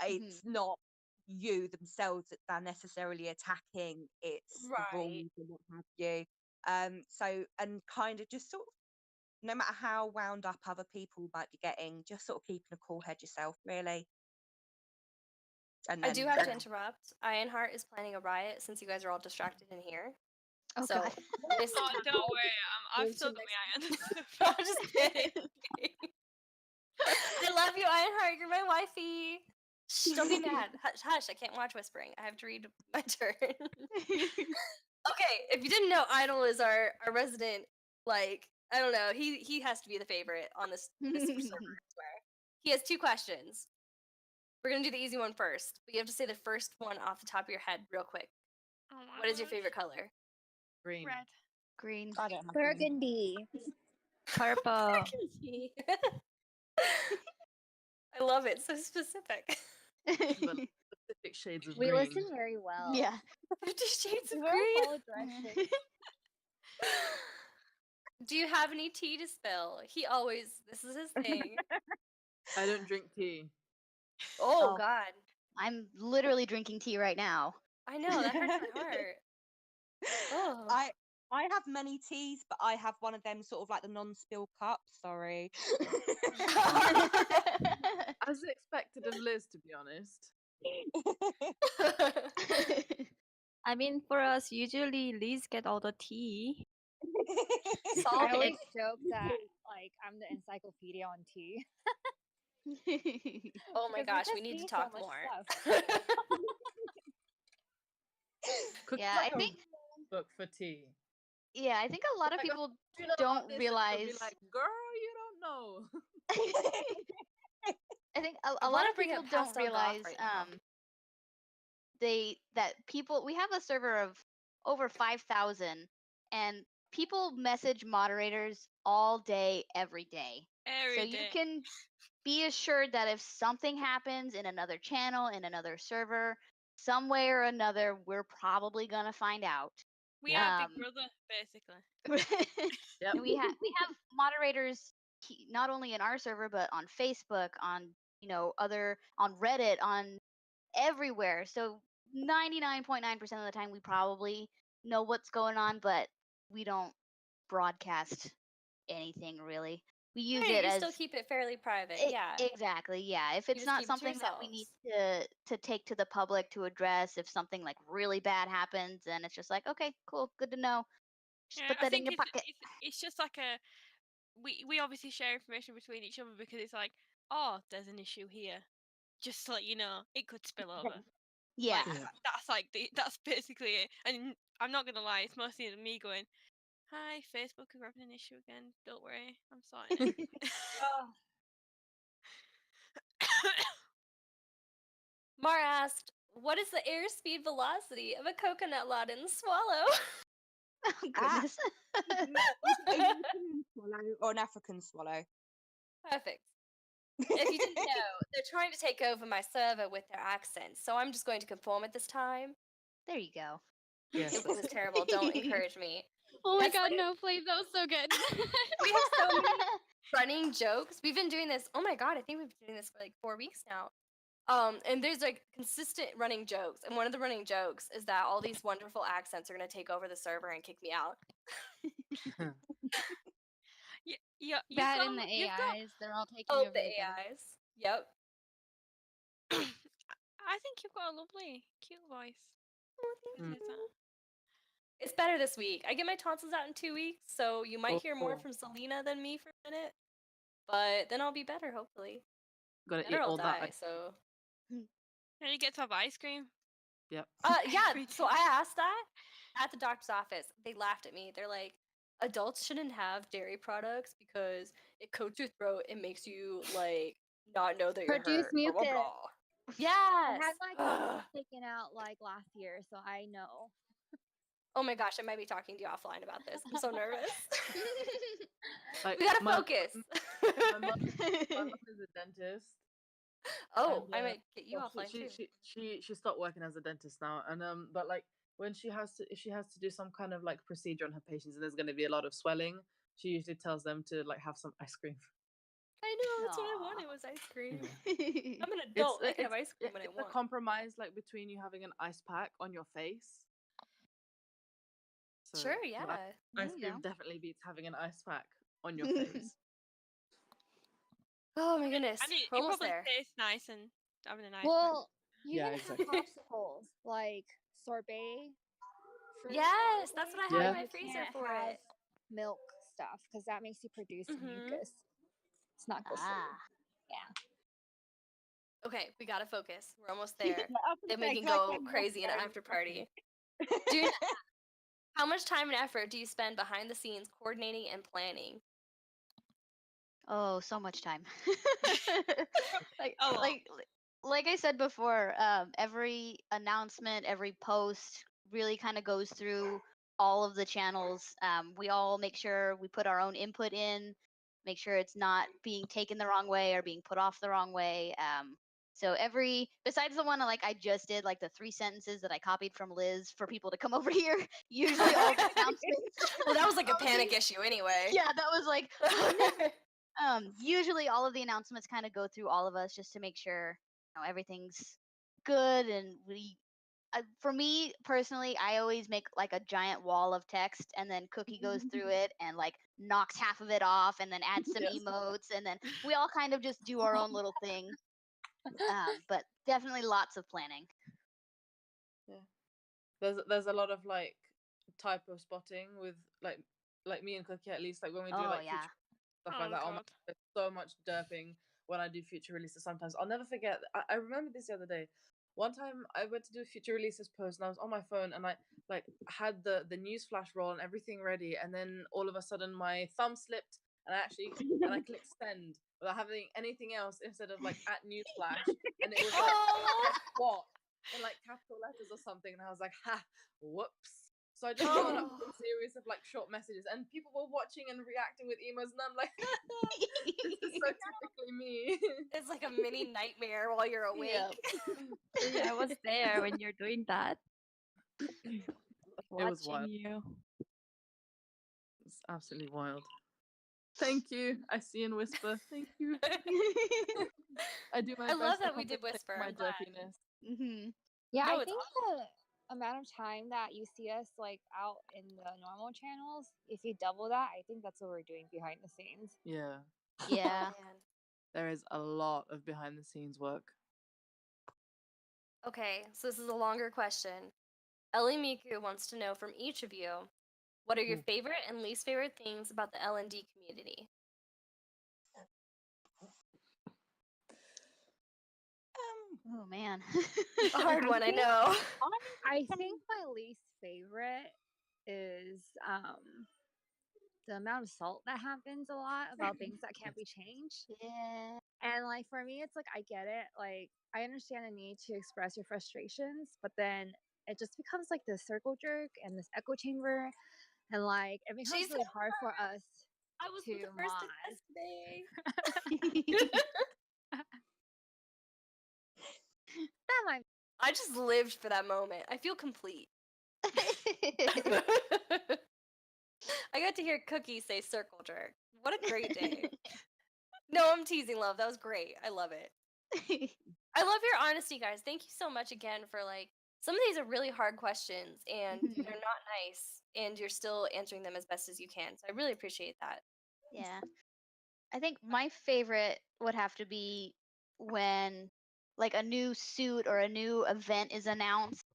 it's not you themselves that they're necessarily attacking, it's the Right. rules and what have you. So and kind of just sort of, no matter how wound up other people might be getting, just sort of keeping a cool head yourself, really. And I then do have to interrupt. Ironheart is planning a riot since you guys are all distracted in here. Oh So god. this Oh, don't worry. I've Moved to still got next- my iron. I'm just kidding. I love you, Ironheart. You're my wifey. Shh, don't be mad. Hush, hush. I can't watch whispering. I have to read my turn. Okay, if you didn't know, Idol is our resident. Like, I don't know. He has to be the favorite on this server. I swear. He has 2 questions. We're gonna do the easy one first, but you have to say the first one off the top of your head, real quick. Oh my What is your gosh. favorite color? Green. Red. Green. I don't have any. Burgundy. Purple. I love it. So specific. But specific shades of We green. listen very well. Yeah. 50 Shades of We really Green. follow directions. Do you have any tea to spill? This is his thing. I don't drink tea. Oh, Oh. God. I'm literally drinking tea right now. I know, that hurts my heart. Oh. I have many teas, but I have one of them sort of like the non-spill cups. Sorry. As expected of Liz, to be honest. I mean, for us, usually Liz get all the tea. I Solved always it. joke that like I'm the encyclopedia on tea. Oh my Because gosh, we just need to see so talk much more. stuff. Cookie Yeah, like I a think book for tea. yeah, I think a lot of Like, people "Do you know don't about this?" And they'll realize. be like, girl, you don't know. I think I a lot wanna of bring people up don't Pastel Goth realize right now. we have a server of over 5,000, and people message moderators all day, every day. So Every you day. can be assured that if something happens in another channel, in another server, some way or another, we're probably gonna find out. We are Big Um, Brother, basically. Yep. and we have moderators not only in our server but on Facebook, on other on Reddit, on everywhere. So 99.9% of the time we probably know what's going on, but we don't broadcast anything really. We use Right, it you as still keep it fairly private. Yeah. exactly, yeah. If You it's just not keep it to something that we need yourselves. to take to the public to address, if something like really bad happens, then it's just like, okay, cool, good to know. Just Yeah, put I that in think your pocket. it's just like we obviously share information between each other because it's like, oh, there's an issue here. Just to let you know, it could spill over. Yeah. Like, that's like that's basically it. And I'm not gonna lie, it's mostly me going, "Hi, Facebook, we're having an issue again. Don't worry, I'm sorting it." Mar asked, "What is the airspeed velocity of a coconut Laden swallow?" Oh goodness. A European swallow or an African swallow? Perfect. If you didn't know, they're trying to take over my server with their accents, so I'm just going to conform at this time. There you go. Yes. It was terrible. Don't encourage me. Oh my That's god, like- no, please, that was so good. We have so many running jokes. We've been doing this. Oh my god, I think we've been doing this for like 4 weeks now. And there's like consistent running jokes, and one of the running jokes is that all these wonderful accents are gonna take over the server and kick me out. Yeah, That and the AIs, they're all taking Oh, over the the game. AIs. Yep. I think you've got a lovely, cute voice. Mm. It's better this week. I get my tonsils out in 2 weeks, so you might hear more Oh. from Selena than me for a minute. But then I'll be better, hopefully. Gotta Better eat I'll all die, that. so. And you get to have ice cream. Yep. Yeah, Every so I asked that at the doctor's office. They laughed at me. They're like, adults shouldn't have dairy products because it coats your throat and makes you, like, not know that you're Produce hurt. Blah, blah, mucus. blah. I Yes! had my Ugh. tonsils taken out like last year, so I know. Oh my gosh, I might be talking to you offline about this. I'm so nervous. Like, We gotta my- focus. My mom is a dentist. Oh, and, I might get you well, offline too. she stopped working as a dentist now, and but like when if she has to do some kind of like procedure on her patients and there's going to be a lot of swelling, she usually tells them to like have some ice cream. I know, that's what I Aw. wanted was ice cream. Yeah. I'm an adult. I can have ice cream when I it's want. a compromise like between you having an ice pack on your face. So, Sure, yeah. There ice you cream go. definitely beats having an ice pack on your face. Oh my goodness. I mean, We're it almost probably there. tastes nice and having a nice. Well, you Yeah, can exactly. have popsicles like sorbet. fruit Yes, that's what I have Yeah. in my You freezer can't for have it. milk stuff because that makes you produce mucus. It's not good for you. Ah. Okay, we gotta focus. We're almost there. I was gonna Then we say, can 'cause I go came crazy in an yesterday after and- party. Dude, how much time and effort do you spend behind the scenes coordinating and planning? Oh, so much time. like, A lot. like I said before, every announcement, every post really kind of goes through all of the channels. We all make sure we put our own input in, make sure it's not being taken the wrong way or being put off the wrong way. So besides the one like I just did, like the 3 sentences that I copied from Liz for people to come over here, usually all the announcements. Well, that was like a panic issue anyway. Yeah, that was like, usually all of the announcements kind of go through all of us just to make sure everything's good. And for me personally, I always make like a giant wall of text, and then Cookie goes through it and like knocks half of it off, and then adds some Yes. emotes, and then we all kind of just do our own little thing. But definitely lots of planning. There's a lot of like typo spotting with like me and Cookie, at least like when we do Oh like yeah. future stuff Oh, like that. Oh my, God. there's so much derping when I do future releases. Sometimes I'll never forget. I remember this the other day. One time I went to do a future releases post and I was on my phone and I like had the news flash roll and everything ready, and then all of a sudden my thumb slipped and I clicked send without having anything else instead of like at news flash, and it was like Oh. what in like capital letters or something, and I was like, ha, whoops. So I just got a Oh. whole series of like short messages, and people were watching and reacting with emotes, and I'm like, this is so typically me. It's like a mini nightmare while you're awake. Yep. I was there when you're doing that. It was Watching wild. you. It's absolutely wild. Thank you. I see and whisper. Thank you. I do my I best love to that we did compensate whisper. my I'm glad. jerkiness. Mhm. Yeah, No, I it's think awesome. the amount of time that you see us like out in the normal channels, if you double that, I think that's what we're doing behind the scenes. Yeah, Yeah. Oh, man. there is a lot of behind the scenes work. Okay, so this is a longer question. Ellie Miku wants to know from each of you, what are your Ooh. favorite and least favorite things about the LND community? Oh man. A hard one, I think- know. I think my least favorite is the amount of salt that happens a lot about things that can't be changed. Yeah. And like for me, it's like I get it. Like I understand the need to express your frustrations, but then it just becomes like this circle jerk and this echo chamber, and like it becomes She's really hard for us I was to the first to mod. today. That might I just lived for that moment. I feel complete. I got to hear Cookie say circle jerk. What a great day. No, I'm teasing, love. That was great. I love it. I love your honesty, guys. Thank you so much again for like some of these are really hard questions and Mhm. they're not nice and you're still answering them as best as you can. So I really appreciate that. Yeah. I think my favorite would have to be when like a new suit or a new event is announced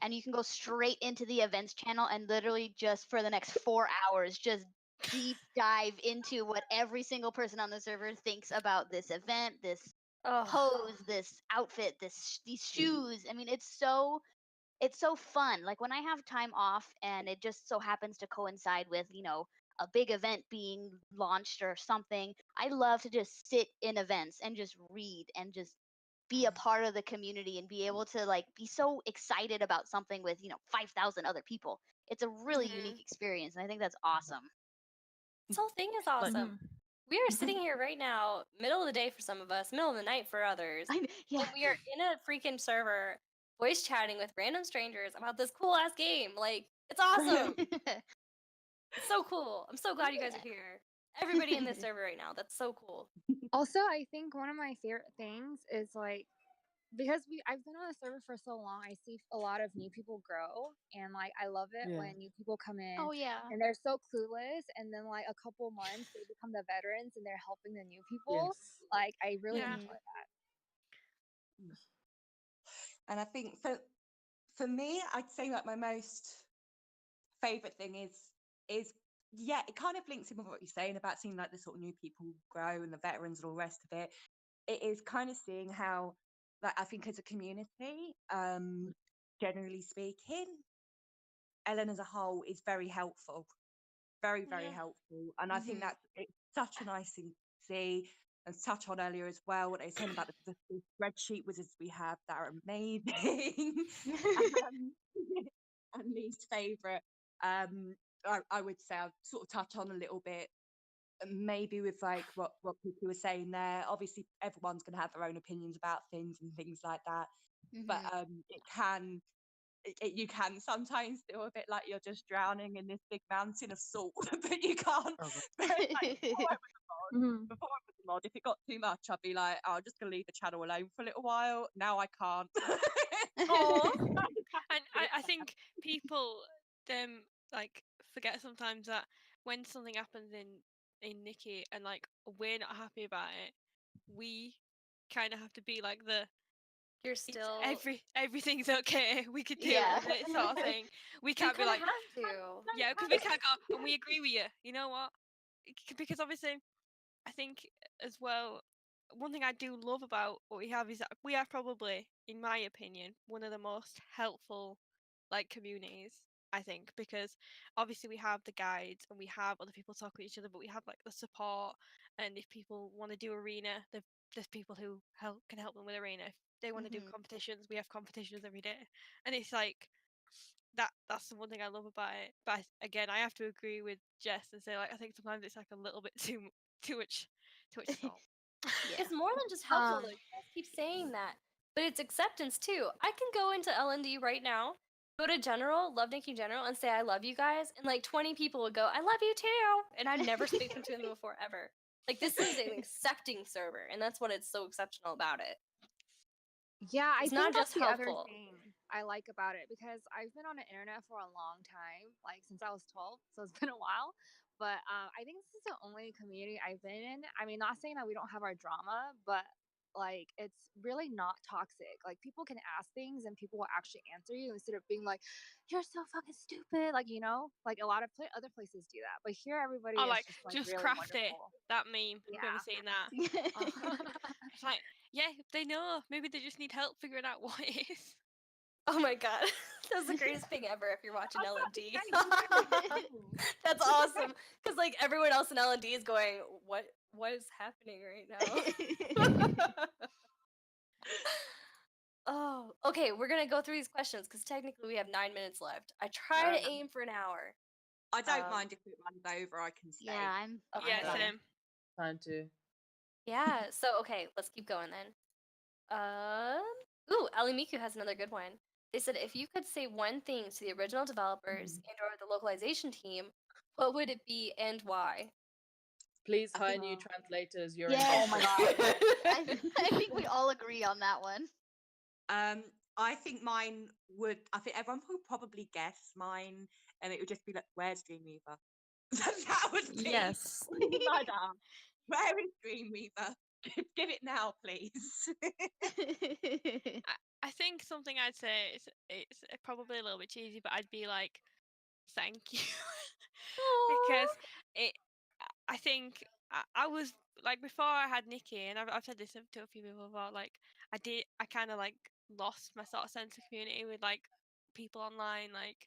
and you can go straight into the events channel and literally just for the next 4 hours just deep dive into what every single person on the server thinks about this event, this Oh, pose, this outfit, these shoes. I mean, it's so fun. Like when I have time off and it just so happens to coincide with, a big event being launched or something, I love to just sit in events and just read and just be a part of the community and be able to like be so excited about something with, 5,000 other people. It's a really unique experience and I think that's awesome. this whole thing is awesome. We are sitting here right now, middle of the day for some of us, middle of the night for others. Yeah. And we are in a freaking server, voice chatting with random strangers about this cool ass game. Like, it's awesome. It's so cool. I'm so glad you guys are here. Everybody in this server right now. That's so cool. Also, I think one of my favorite things is like because I've been on the server for so long, I see a lot of new people grow, and like I love it Yeah. when new people come in Oh yeah. and they're so clueless, and then like a couple months they become the veterans and they're helping the new people. Yes. Like I really Yeah. enjoy that. And I think for me, I'd say that my most favorite thing is yeah, it kind of links in with what you're saying about seeing like the sort of new people grow and the veterans and all the rest of it. It is kind of seeing how, like, I think as a community, generally speaking, Ellen as a whole is very helpful, very Yeah. helpful, and I think Mhm. that's it's such a nice thing to see and touch on earlier as well. What they were saying about the spreadsheet wizards we have that are amazing. um, and least favorite, I would say I'll sort of touch on a little bit. Maybe with like what people were saying there. Obviously, everyone's going to have their own opinions about things and things like that. But Mhm. you can sometimes feel a bit like you're just drowning in this big mountain of salt, but you can't. Oh, God. But like, before I was a mod, if it got too much, I'd be like, oh, I'm just going to leave the channel alone for a little while. Now I can't. Aw. And I think people like forget sometimes that when something happens in Nikki and like we're not happy about it, we kind of have to be like You're it's still. everything's okay. We could deal Yeah. with it, sort of thing. We You can't be kind of like have to. yeah, because we can't go and we agree with you. You know what? Because obviously, I think as well. One thing I do love about what we have is that we are probably, in my opinion, one of the most helpful like communities. I think because obviously we have the guides and we have other people talk with each other, but we have like the support. And if people want to do arena, there's people who can help them with arena. If they want to do Mhm. competitions, we have competitions every day. And it's like that's the one thing I love about it. But again, I have to agree with Jess and say, like, I think sometimes it's like a little bit too much salt. Yeah. It's more than just helpful, Um, though. You guys keep saying that, but it's acceptance too. I can go into LND right now, go to General, Love Nikki General, and say I love you guys, and like 20 people would go, I love you too, and I've never spoken to them before ever. Like this is an accepting server, and that's what it's so exceptional about it. Yeah, I It's think not that's just the other helpful. thing I like about it because I've been on the internet for a long time, like since I was 12, so it's been a while. But I think this is the only community I've been in. I mean, not saying that we don't have our drama, but like it's really not toxic. Like people can ask things and people will actually answer you instead of being like, "You're so fucking stupid." Like like a lot of other places do that, but here everybody I is like just like just really craft it. wonderful. That meme. Have you ever seen that? It's like, yeah, they know. Maybe they just need help figuring out what it is. Oh my god, that's the greatest thing ever. If you're watching LND, Right. that's awesome. Because like everyone else in LND is going, what is happening right now? Oh, okay. We're gonna go through these questions because technically we have 9 minutes left. I try to aim for an hour. I don't Um, mind if it runs over. I can stay. yeah, I'm Okay. Yeah, fine. same. Time to. Yeah. So okay, let's keep going then. Ooh, Ali Miku has another good one. They said if you could say one thing to the original developers and/or the localization team, what would it be and why? Please I hire think- new translators. You're Yes. Oh my invested. god. I think we all agree on that one. I think mine would. I think everyone would probably guess mine, and it would just be like, "Where's Dreamweaver?" That would be Yes. my dad. Where is Dreamweaver? Give it now, please. I think something I'd say is it's probably a little bit cheesy, but I'd be like, thank you, because it. I think I was like before I had Nikki, and I've said this to a few people about like I kind of like lost my sort of sense of community with like people online. Like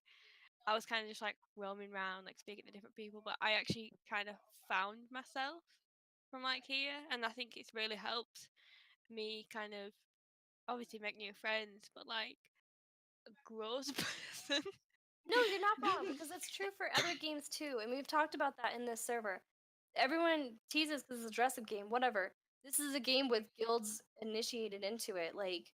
I was kind of just like roaming around, like speaking to different people, but I actually kind of found myself from like here, and I think it's really helped me kind of obviously make new friends, but like grow as a person. No, you're not wrong because that's true for other games too, and we've talked about that in this server. Everyone teases because it's a dress-up game, whatever. This is a game with guilds initiated into it. Like,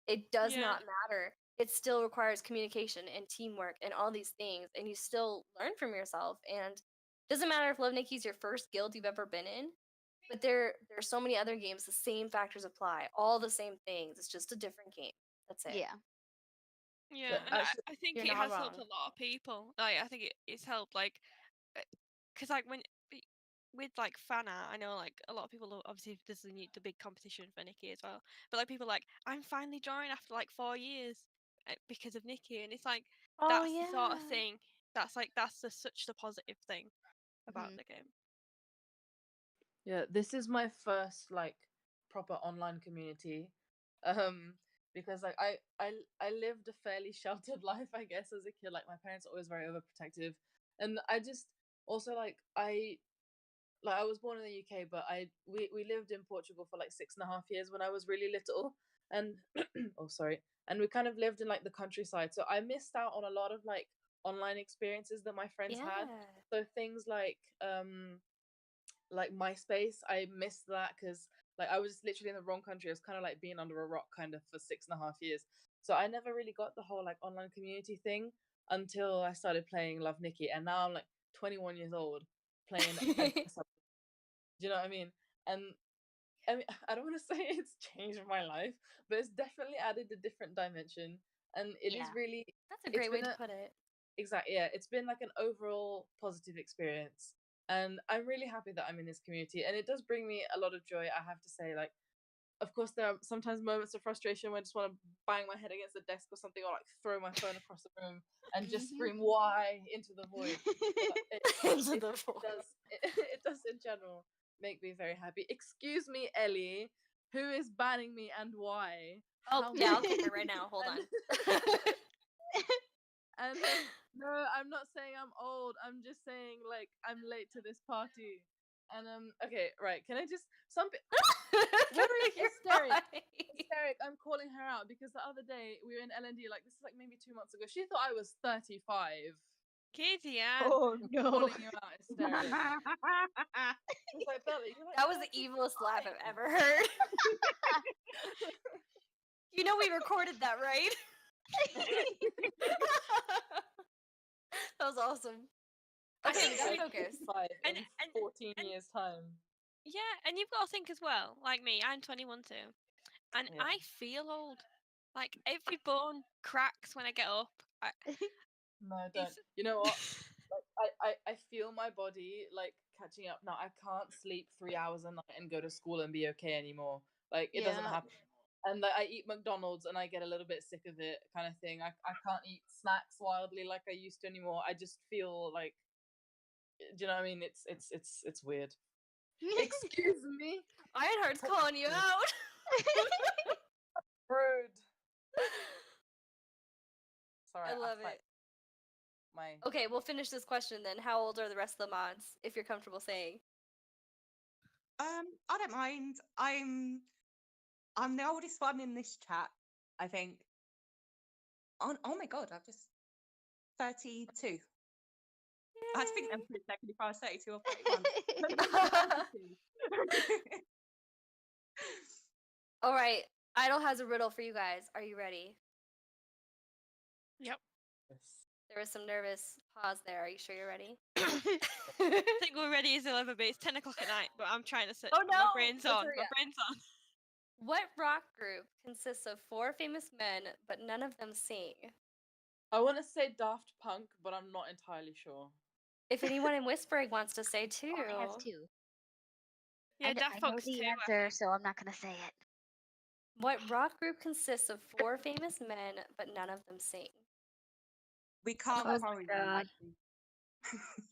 it does Yeah. not matter. It still requires communication and teamwork and all these things, and you still learn from yourself. And it doesn't matter if Love Nikki's your first guild you've ever been in, but there are so many other games. The same factors apply, all the same things. It's just a different game. That's it. Yeah. Yeah, But and actually, I think You're it not has helped wrong. a lot of people. Like I think it's helped like because like with like fan art, I know like a lot of people obviously this is the big competition for Nikki as well. But like people like I'm finally drawing after like 4 years because of Nikki, and it's like Oh that's the sort of yeah. thing. That's such the positive thing about Mhm. the game. yeah, this is my first like proper online community. Because like I lived a fairly sheltered life, I guess, as a kid. Like my parents are always very overprotective, and I just also like I was born in the UK, but we lived in Portugal for like 6.5 years when I was really little, and oh sorry, and we kind of lived in like the countryside, so I missed out on a lot of like online experiences that my friends had. Yeah. So things like MySpace, I missed that because like I was literally in the wrong country. I was kind of like being under a rock kind of for 6.5 years. So I never really got the whole like online community thing until I started playing Love Nikki, and now I'm like 21 years old playing. Do you know what I mean? And I mean, I don't want to say it's changed my life, but it's definitely added a different dimension, and it is Yeah. really. That's a It's great way been to put it. exactly, yeah, it's been like an overall positive experience, and I'm really happy that I'm in this community, and it does bring me a lot of joy, I have to say. Like of course there are sometimes moments of frustration where I just want to bang my head against the desk or something, or like throw my phone across the room and just Mhm. scream why into the void. But Into it the void. does it does in general make me very happy. Excuse me, Ellie, who is banning me and why? Oh How yeah, I'll many- kick her right now. Hold on. And no, I'm not saying I'm old. I'm just saying like I'm late to this party. And okay, right. Can I just some pe- Wait, You're it's scary. fine. It's hysteric. I'm calling her out because the other day we were in LND, like this is like maybe 2 months ago. She thought I was 35. Katie Ann. Oh I'm no. calling you out, hysteric. She's like, Bella, you're like That was the 35. evilest laugh I've ever heard. You know we recorded that, right? That was awesome. I Okay, we think gotta we- focus. 35 in And- 14 and- years' time. Yeah, and you've got to think as well, like me, I'm 21 too. And Yeah. I feel old. Like every bone cracks when I get up. No, don't. You know what? Like, I feel my body like catching up now. I can't sleep 3 hours a night and go to school and be okay anymore. Like it doesn't Yeah. happen. And like, I eat McDonald's and I get a little bit sick of it, kind of thing. I can't eat snacks wildly like I used to anymore. I just feel like, do you know what I mean? It's weird. Excuse me. Ironheart's calling you out. Rude. Sorry, I love fight it. my Okay, we'll finish this question then. How old are the rest of the mods, if you're comfortable saying? I don't mind. I'm the oldest one in this chat, I think. Oh my god, I've just 32. I had to think them for a second if I was 32 or 31. All right, Idol has a riddle for you guys. Are you ready? Yep. There was some nervous pause there. Are you sure you're ready? I think we're ready as it'll ever be. It's 10 o'clock at night, but I'm trying to sit. Oh, My no! brain's Let's on. hurry My up. brain's on. What rock group consists of 4 famous men, but none of them sing? I want to say Daft Punk, but I'm not entirely sure. If anyone in whispering wants to say too. Only has two. Yeah, I Daft know Punk's the too. I answer, think. so I'm not gonna say it. What rock group consists of 4 famous men, but none of them sing? We can't Oh my borrow you. God.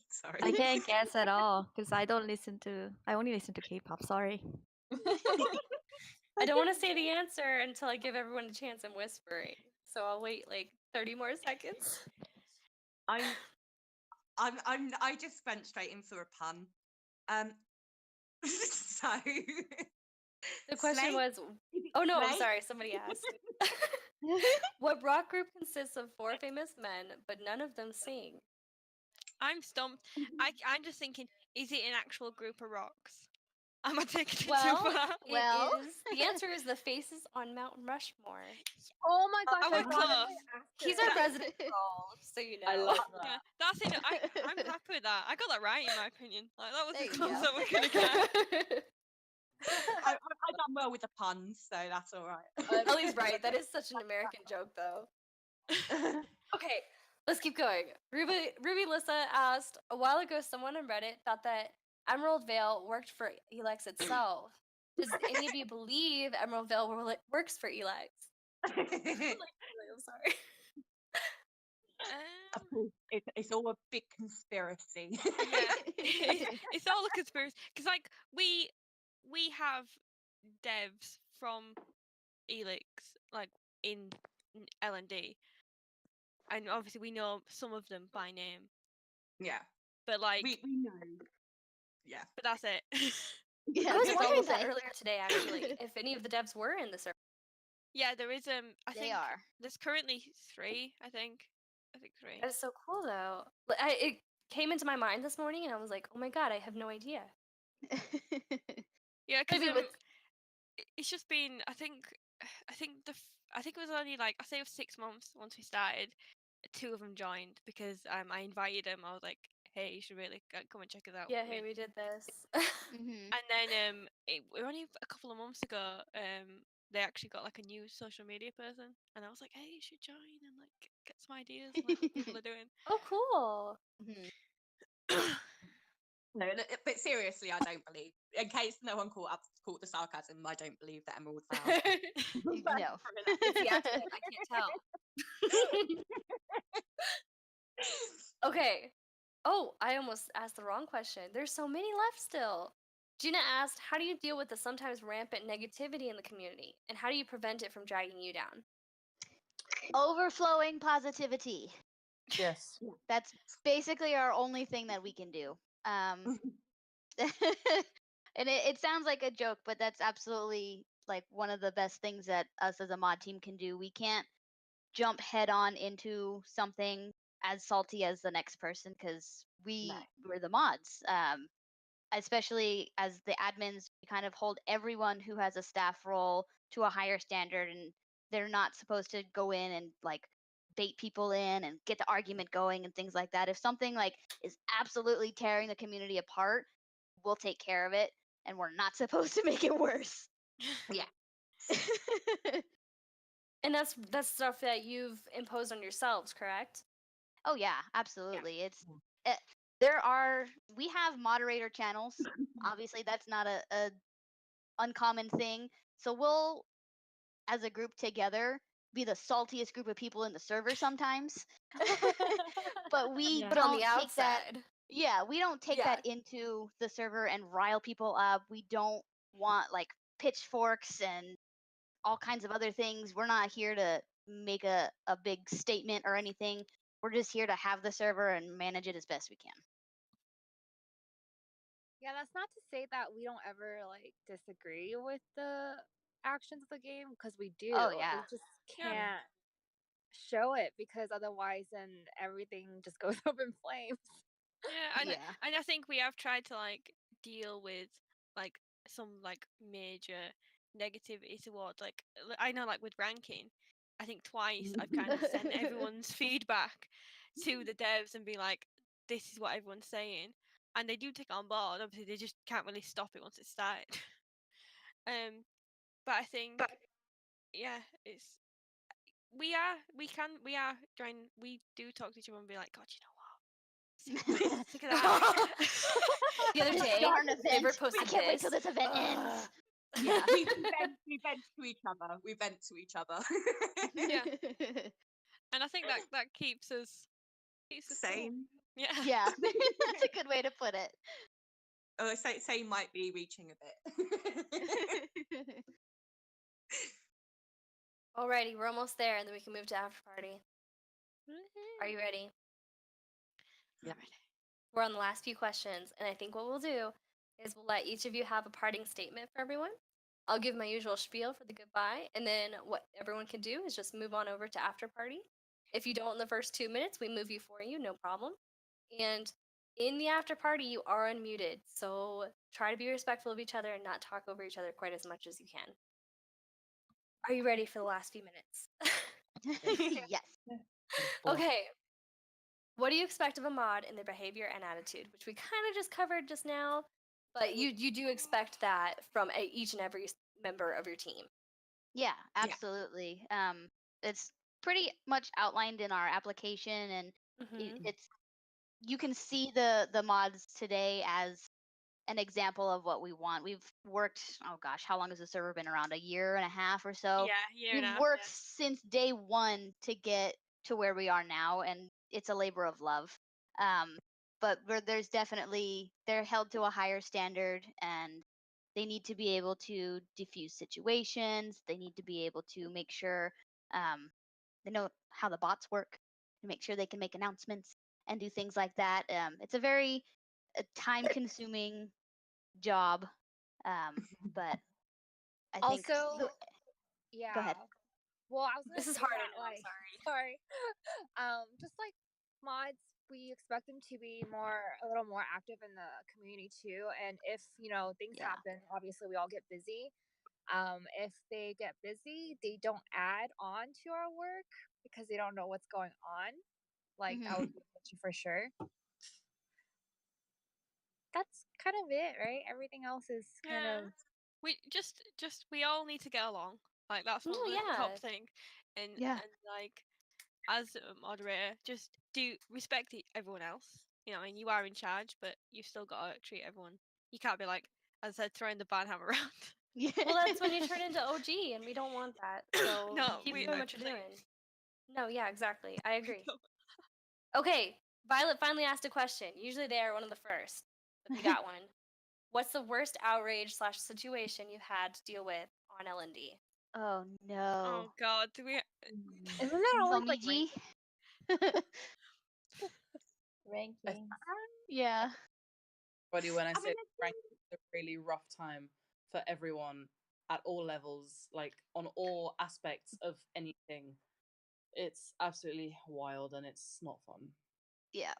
Sorry. I can't guess at all because I only listen to K-pop. Sorry. I don't want to say the answer until I give everyone a chance in whispering. So I'll wait like 30 more seconds. I just went straight in for a pun. So The question Slay? was, Is it oh no, I'm Slay? sorry, somebody asked. What rock group consists of 4 famous men, but none of them sing? I'm stumped. I'm just thinking, is it an actual group of rocks? Am I taking it too Well, far? Well. the answer is the faces on Mount Rushmore. Oh my gosh, I I was wanted to close. ask He's her. our resident troll, so you know. I love Yeah, that. that's it. I'm happy with that. I got that right in my opinion. Like that was There as you close go. as we're gonna get. I've done well with the puns, so that's all right. Ellie's right. That is such an American joke, though. Okay, let's keep going. Ruby Lissa asked, a while ago, someone on Reddit thought that Emerald Vale worked for Elex itself. Does any of you believe Emerald Vale works for Elex? I'm sorry. It's all a big conspiracy. Yeah, it's all a conspiracy. Because like we have devs from Elix like in LND, and obviously we know some of them by name. Yeah, But like, we know. Yeah, but that's it. Yeah, I was that's all wondering we'll that say. earlier today, actually, if any of the devs were in the server. Yeah, there is I They think are. there's currently 3. I think 3. That is so cool, though. It came into my mind this morning, and I was like, oh my god, I have no idea. Yeah, because Maybe with it's just been. I think it was only like I say it was 6 months once we started. 2 of them joined because I invited them. I was like, hey, you should really come and check us out. yeah, with me." hey, we did this. Mhm. And then only a couple of months ago, they actually got like a new social media person, and I was like, hey, you should join and like get some ideas on like what people are doing. Oh, cool. Mhm. no, but seriously, I don't believe. In case no one caught the sarcasm, I don't believe that Emerald Vale. No. It's the accent. I can't tell. Okay. Oh, I almost asked the wrong question. There's so many left still. Gina asked, how do you deal with the sometimes rampant negativity in the community? And how do you prevent it from dragging you down? Overflowing positivity. Yes. That's basically our only thing that we can do. And it sounds like a joke, but that's absolutely like one of the best things that us as a mod team can do. We can't jump head on into something as salty as the next person because we're the mods. Especially as the admins, we kind of hold everyone who has a staff role to a higher standard, and they're not supposed to go in and like bait people in and get the argument going and things like that. If something like is absolutely tearing the community apart, we'll take care of it, and we're not supposed to make it worse. Yeah. And that's stuff that you've imposed on yourselves, correct? Oh yeah, absolutely. It's we have moderator channels. Obviously, that's not a uncommon thing. So we'll, as a group together, be the saltiest group of people in the server sometimes. But we But on don't the take that. outside, Yeah, we don't take Yeah. that into the server and rile people up. We don't want like pitchforks and all kinds of other things. We're not here to make a big statement or anything. We're just here to have the server and manage it as best we can. Yeah, that's not to say that we don't ever like disagree with the actions of the game, because we do. Oh, yeah. We just Yeah. can't show it, because otherwise then everything just goes up in flames. Yeah, Yeah. and I think we have tried to like deal with like some like major negativity towards like I know like with ranking, I think twice I've kind of sent everyone's feedback to the devs and be like, this is what everyone's saying, and they do take it on board. Obviously, they just can't really stop it once it's started. But I think yeah, it's we do talk to each other and be like, God, you know what? Sick of that. the other day, Darn event. Favorite posted I can't wait this. till this event ends. Yeah, we vent to each other. We vent to each other. Yeah. And I think that keeps us cool. Same. Yeah. Yeah, that's a good way to put it. Oh, same might be reaching a bit. Alrighty, we're almost there, and then we can move to after party. Are you ready? Yeah. We're on the last few questions, and I think what we'll do is we'll let each of you have a parting statement for everyone. I'll give my usual spiel for the goodbye, and then what everyone can do is just move on over to after party. If you don't in the first 2 minutes, we move you for you, no problem. And in the after party, you are unmuted, so try to be respectful of each other and not talk over each other quite as much as you can. Are you ready for the last few minutes? Yes. Okay. What do you expect of a mod in their behavior and attitude, which we kind of just covered just now, but you do expect that from each and every member of your team. Yeah, absolutely. It's pretty much outlined in our application, and it's you can see the mods today as an example of what we want. We've worked, oh gosh, how long has the server been around? A year and a half or so? Yeah, year We've and a half. worked since day one to get to where we are now, and it's a labor of love. But there's definitely, they're held to a higher standard, and they need to be able to diffuse situations. They need to be able to make sure they know how the bots work, to make sure they can make announcements and do things like that. It's a very time-consuming job, but I think. Also, yeah. Go ahead. Well, I was gonna This is say hard, I that, know, I'm like, sorry. just like mods, we expect them to be a little more active in the community too. And if things Yeah. happen, obviously we all get busy. If they get busy, they don't add on to our work because they don't know what's going on. Like that would be an issue for sure. That's kind of it, right? Everything else is kind of. We just we all need to get along. Like that's No, the yeah. top thing. And Yeah. and like as a moderator, just do respect everyone else. You know, I mean, you are in charge, but you've still got to treat everyone. You can't be like, as I said, throwing the banhammer around. Yeah. Well, that's when you turn into OG, and we don't want that. So No, keep we- doing what you're doing. No, yeah, exactly. I agree. Okay, Violet finally asked a question. Usually they are one of the first, but they got one. What's the worst outrage / situation you've had to deal with on LND? Oh no. Oh God, do we? Isn't that always like Momiji? Ranking. Yeah. Buddy, when I I say mean, ranking is a really rough time for everyone at all levels, like on all aspects of anything. It's absolutely wild and it's not fun. Yeah.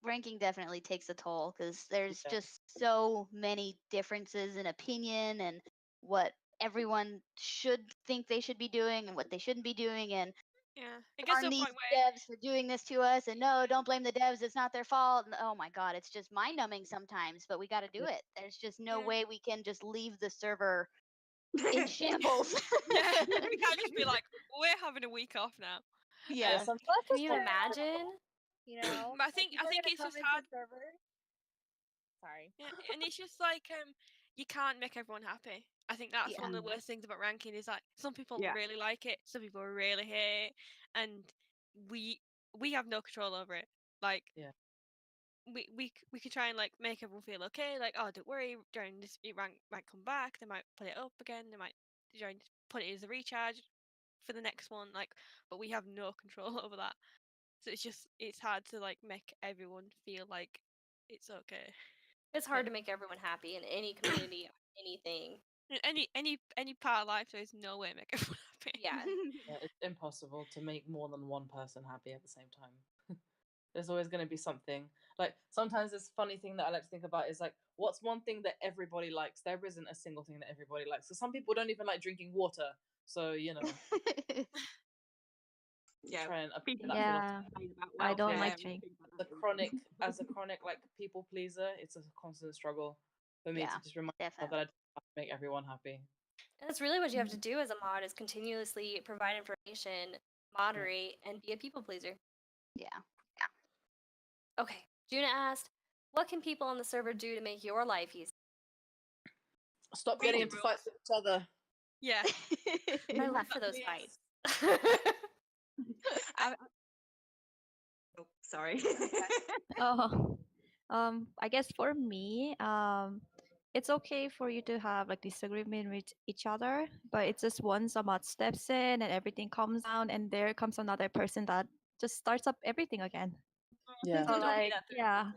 Ranking definitely takes a toll because there's Yeah. just so many differences in opinion and what everyone should think they should be doing and what they shouldn't be doing, and Yeah, it gets to on a these point where devs for doing this to us, and no, don't blame the devs, it's not their fault. And, oh my god, it's just mind numbing sometimes, but we got to do it. There's just no Yeah. way we can just leave the server in shambles. yeah, we can't just be like, we're having a week off now. Yeah. Sometimes Let's Can just you put it out imagine? there, you know, But I like, think people are gonna it's come just into hard. the server. Sorry. Yeah, and it's just like you can't make everyone happy. I think that's Yeah. one of the worst things about ranking is like some people Yeah. really like it, some people really hate it, and we have no control over it. Like Yeah. we could try and like make everyone feel okay, like, oh, don't worry, during this rank might come back, they might put it up again, they might try and put it as a recharge for the next one, like, but we have no control over that. So it's hard to like make everyone feel like it's okay. It's hard to make everyone happy in any community, anything. Any part of life, there's no way to make everyone happy. Yeah. Yeah, it's impossible to make more than one person happy at the same time. There's always going to be something. Like sometimes this funny thing that I like to think about is like, what's one thing that everybody likes? There isn't a single thing that everybody likes. So some people don't even like drinking water. So Yeah. try and apply People that Yeah, complain about I don't welfare like and drink. things like the that. chronic as a chronic like people pleaser. It's a constant struggle for me Yeah, to just remind myself definitely. that I don't have to make everyone happy. And that's really what you have to do as a mod is continuously provide information, moderate, and be a people pleaser. Yeah. Okay. Juna asked, what can people on the server do to make your life easy? Stop Read getting the into fights with each other. Yeah. I live for those Please. fights. Oh, sorry. Oh, I guess for me, it's okay for you to have like disagreement with each other, but it's just once a mod steps in and everything calms down, and there comes another person that just starts up everything again. Yeah. So Don't be like, that third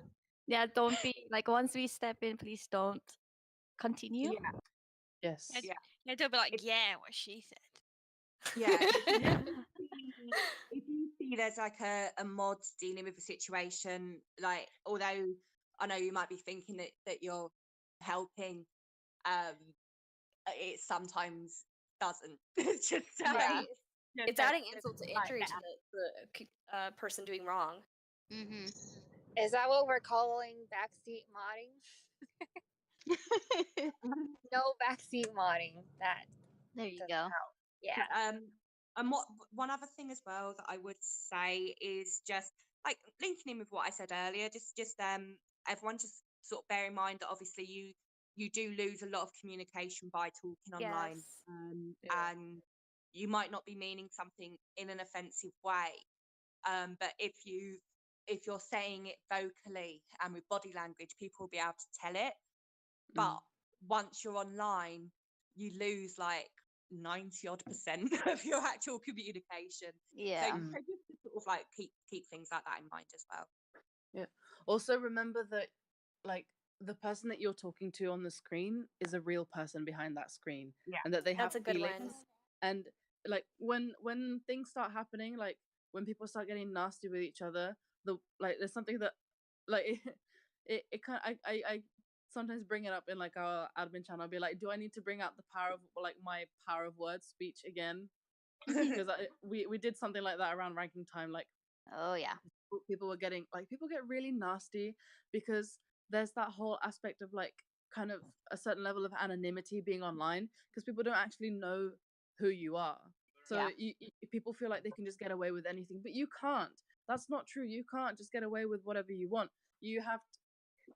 yeah, don't be like once we step in, please don't continue. Yeah. Yes. Yeah. Yeah. Yeah, don't be like, It's- yeah, what she said. Yeah. If you see there's like a mod dealing with a situation, like although I know you might be thinking that you're helping, it sometimes doesn't. Just so Yeah. just It's so adding there's insult to like injury to that. the person doing wrong. Mm-hmm. Is that what we're calling backseat modding? No backseat modding. That There you doesn't go. help. Yeah. And one other thing as well that I would say is just like linking in with what I said earlier, just everyone just sort of bear in mind that obviously you do lose a lot of communication by talking online, Yes. Yeah. and you might not be meaning something in an offensive way, but if you're saying it vocally and with body language, people will be able to tell it. But once you're online, you lose like 90 odd percent of your actual communication. Yeah. So just to sort of like keep things like that in mind as well. Yeah. Also remember that like the person that you're talking to on the screen is a real person behind that screen. Yeah. And that they have That's a good feelings. one. And like when things start happening, like when people start getting nasty with each other, there's something that like it kind of, I sometimes bring it up in like our admin channel. I'll be like, do I need to bring out the power of like my power of word speech again? Because we did something like that around ranking time. Like Oh yeah. people get really nasty because there's that whole aspect of like kind of a certain level of anonymity being online because people don't actually know who you are. So Yeah. people feel like they can just get away with anything, but you can't. That's not true. You can't just get away with whatever you want. You have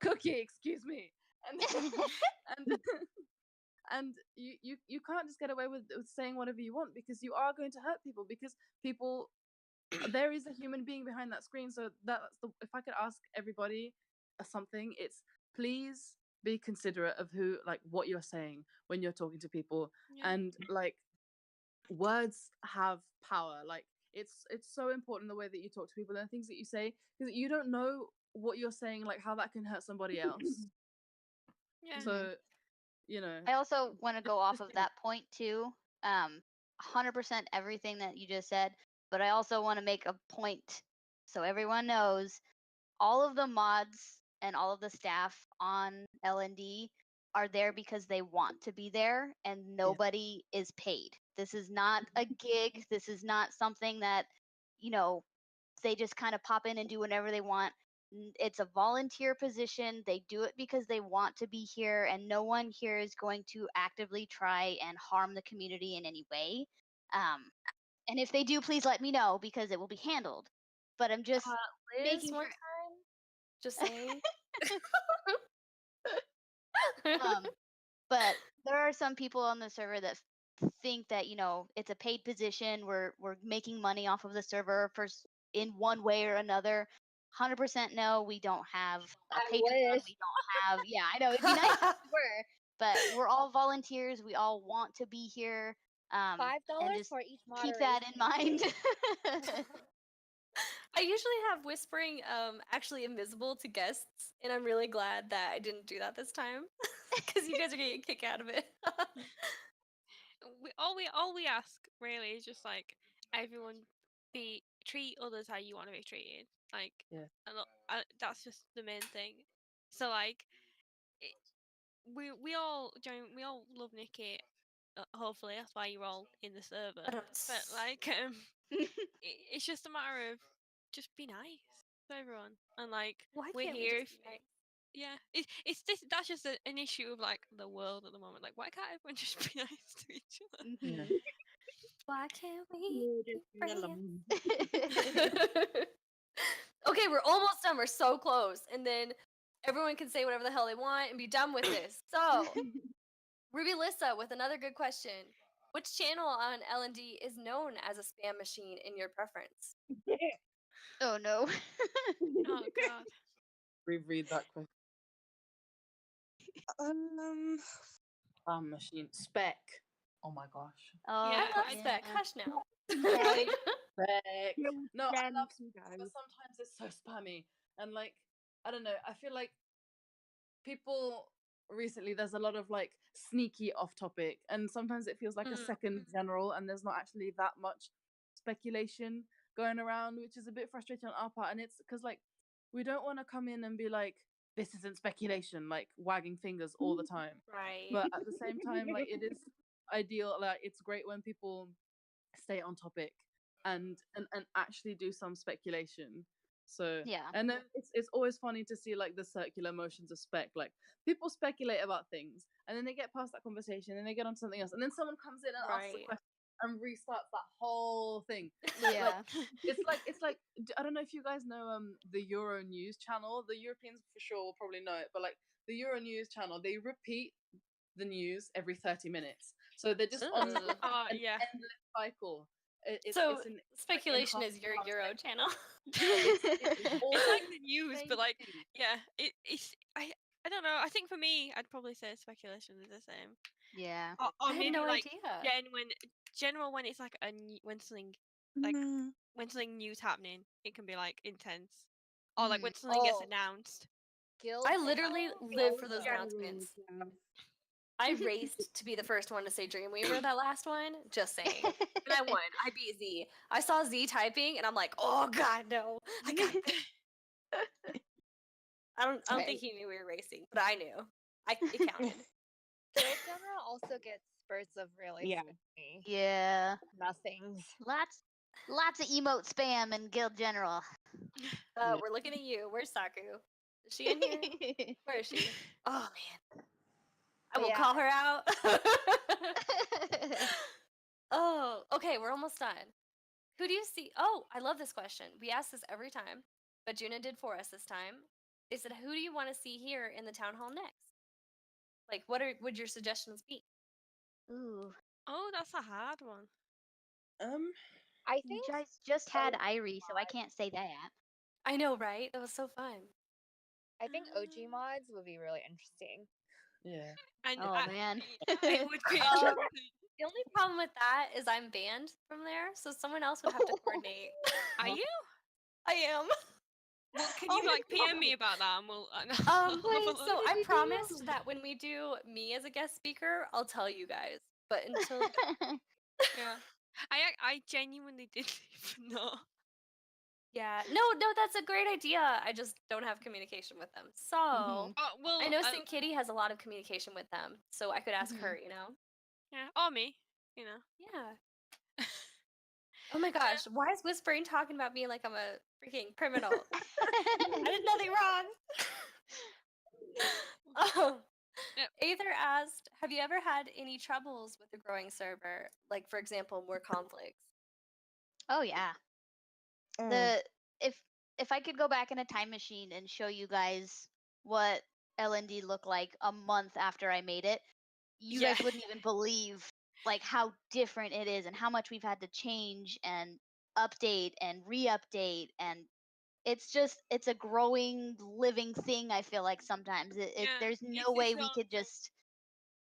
cookie, excuse me, and and and you can't just get away with saying whatever you want because you are going to hurt people because people there is a human being behind that screen. So if I could ask everybody something, it's please be considerate of what you're saying when you're talking to people. Yeah. And like words have power. Like it's so important the way that you talk to people and the things that you say because you don't know what you're saying, like how that can hurt somebody else. Yeah. So you know. I also want to go off just of do- that point too. 100% everything that you just said, but I also want to make a point so everyone knows all of the mods and all of the staff on LND are there because they want to be there and nobody is paid. This is not a gig. This is not something that, you know, they just kind of pop in and do whenever they want. It's a volunteer position. They do it because they want to be here, and no one here is going to actively try and harm the community in any way. And if they do, please let me know because it will be handled. But I'm just Liz, making one sure. time, just saying. But there are some people on the server that think that, you know, it's a paid position. We're making money off of the server in one way or another. 100% no, we don't have a I Patreon. wish. We don't have. Yeah, I know it'd be nice if we were, but we're all volunteers. We all want to be here. $5 And just for each keep that in mind. I usually have whispering actually invisible to guests, and I'm really glad that I didn't do that this time because you guys are getting a kick out of it. All we ask really is just like everyone treat others how you want to be treated. Like, that's just the main thing. So like, we all love Nikki. Hopefully, that's why you're all in the server. But like, it's just a matter of just be nice to everyone, and like Why we're can't we here. just be nice? Yeah, it's this. That's just an issue of like the world at the moment. Like, why can't everyone just be nice to each other? Why can't we Just be be friends? alone. Okay, we're almost done. We're so close, and then everyone can say whatever the hell they want and be done with this. So, Ruby Lissa with another good question: which channel on LND is known as a spam machine in your preference? Oh no. Oh god. Reread that question. Machine spec. Oh my gosh. Oh, Yeah, I love Spec. Hush now. Spec. Your No, I friend love can spec, go. but sometimes it's so spammy. And like, I don't know, I feel like people recently there's a lot of like sneaky off topic, and sometimes it feels like a second general and there's not actually that much speculation going around, which is a bit frustrating on our part. And it's because like we don't want to come in and be like, this isn't speculation, like wagging fingers all the time. Right. But at the same time, like it is ideal, like it's great when people stay on topic and actually do some speculation. So yeah. and then it's always funny to see like the circular motions of spec. Like people speculate about things and then they get past that conversation and they get on to something else, and then someone comes in and asks a question and restarts that whole thing. Yeah. Like, it's like I don't know if you guys know the Euro News channel. The Europeans for sure will probably know it, but like the Euro News channel, they repeat the news every 30 minutes, so they're just on an endless cycle. So it's speculation is your Euro channel. it's like the news, but like it's I don't know. I think for me, I'd probably say speculation is the same. Yeah. Or I had maybe no like idea. general when it's like when something when something new's happening, it can be like intense. Or like when something gets announced. I literally live for those announcements. I raced to be the first one to say Dreamweaver that last one. Just saying. And I won. I beat Z. I saw Z typing and I'm like, oh god, no. I got this. I don't think he knew we were racing, but I knew. It counted. Guild General also gets spurts of really spammy Yeah. nothings. Lots of emote spam in Guild General. We're looking at you. Where's Saku? Is she in here? Where is she? Oh man. I will call her out. Oh, okay, we're almost done. Who do you see? Oh, I love this question. We ask this every time, but Juna did for us this time. They said, who do you want to see here in the town hall next? Like, would your suggestions be? Ooh. Oh, that's a hard one. I You think guys just had Irie, so I can't say that. I know, right? That was so fun. I think OG mods would be really interesting. Yeah. And man. It would be interesting. The only problem with that is I'm banned from there, so someone else would have to coordinate. Are you? I am. Well, can Oh, you like PM me about that, and we'll. Wait, so I promised that when we do me as a guest speaker, I'll tell you guys. But until Yeah, I genuinely didn't even know. yeah, no, that's a great idea. I just don't have communication with them. So Mhm. Well, I know St. Kitty has a lot of communication with them, so I could ask Mhm. her. You know? yeah, or me, you know. Yeah. Oh my gosh, why is Whispering talking about me like I'm a freaking criminal? I did nothing wrong. Yep. Aether asked, have you ever had any troubles with a growing server? Like, for example, more conflicts? Oh yeah. Mm. The if I could go back in a time machine and show you guys what LND looked like a month after I made it, you Yeah. guys wouldn't even believe like how different it is and how much we've had to change and update and re-update, and it's a growing living thing. I feel like sometimes Yeah, there's it's no way its we own could thing. just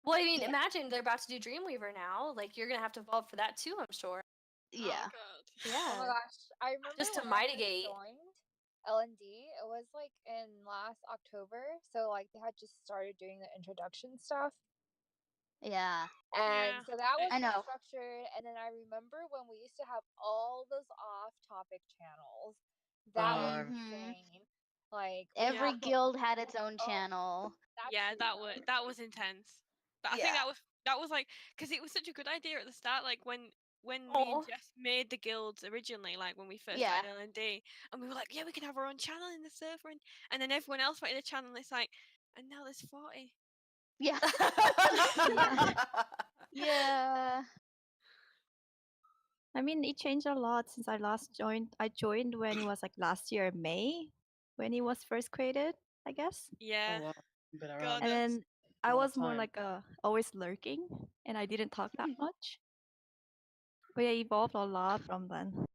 Well, I mean, yeah imagine they're about to do Dreamweaver now. Like, you're gonna have to evolve for that too, I'm sure. yeah Oh god. Yeah. Oh my gosh, I remember Just to when I first mitigate. joined LND. It was like in last October, so like they had just started doing the introduction stuff. yeah And Yeah. so that was I know. structured. And then I remember when we used to have all those off topic channels. That was Mhm. insane. Like we Every had guild had its own channel. that Yeah, too, that was intense. But I think Yeah. that was like because it was such a good idea at the start. Like when me and Oh. Jess made the guilds originally, like when we first Yeah. started LND, and we were like, yeah, we can have our own channel in the server, and then everyone else wanted a channel. And it's like, and now there's 40. Yeah. Yeah. I mean, it changed a lot since I last joined. I joined when it was like last year, May, when it was first created, I guess. Yeah. Oh wow, been God, around. And that's then I Long was more time. like always lurking, and I didn't talk that much. But yeah, evolved a lot from then.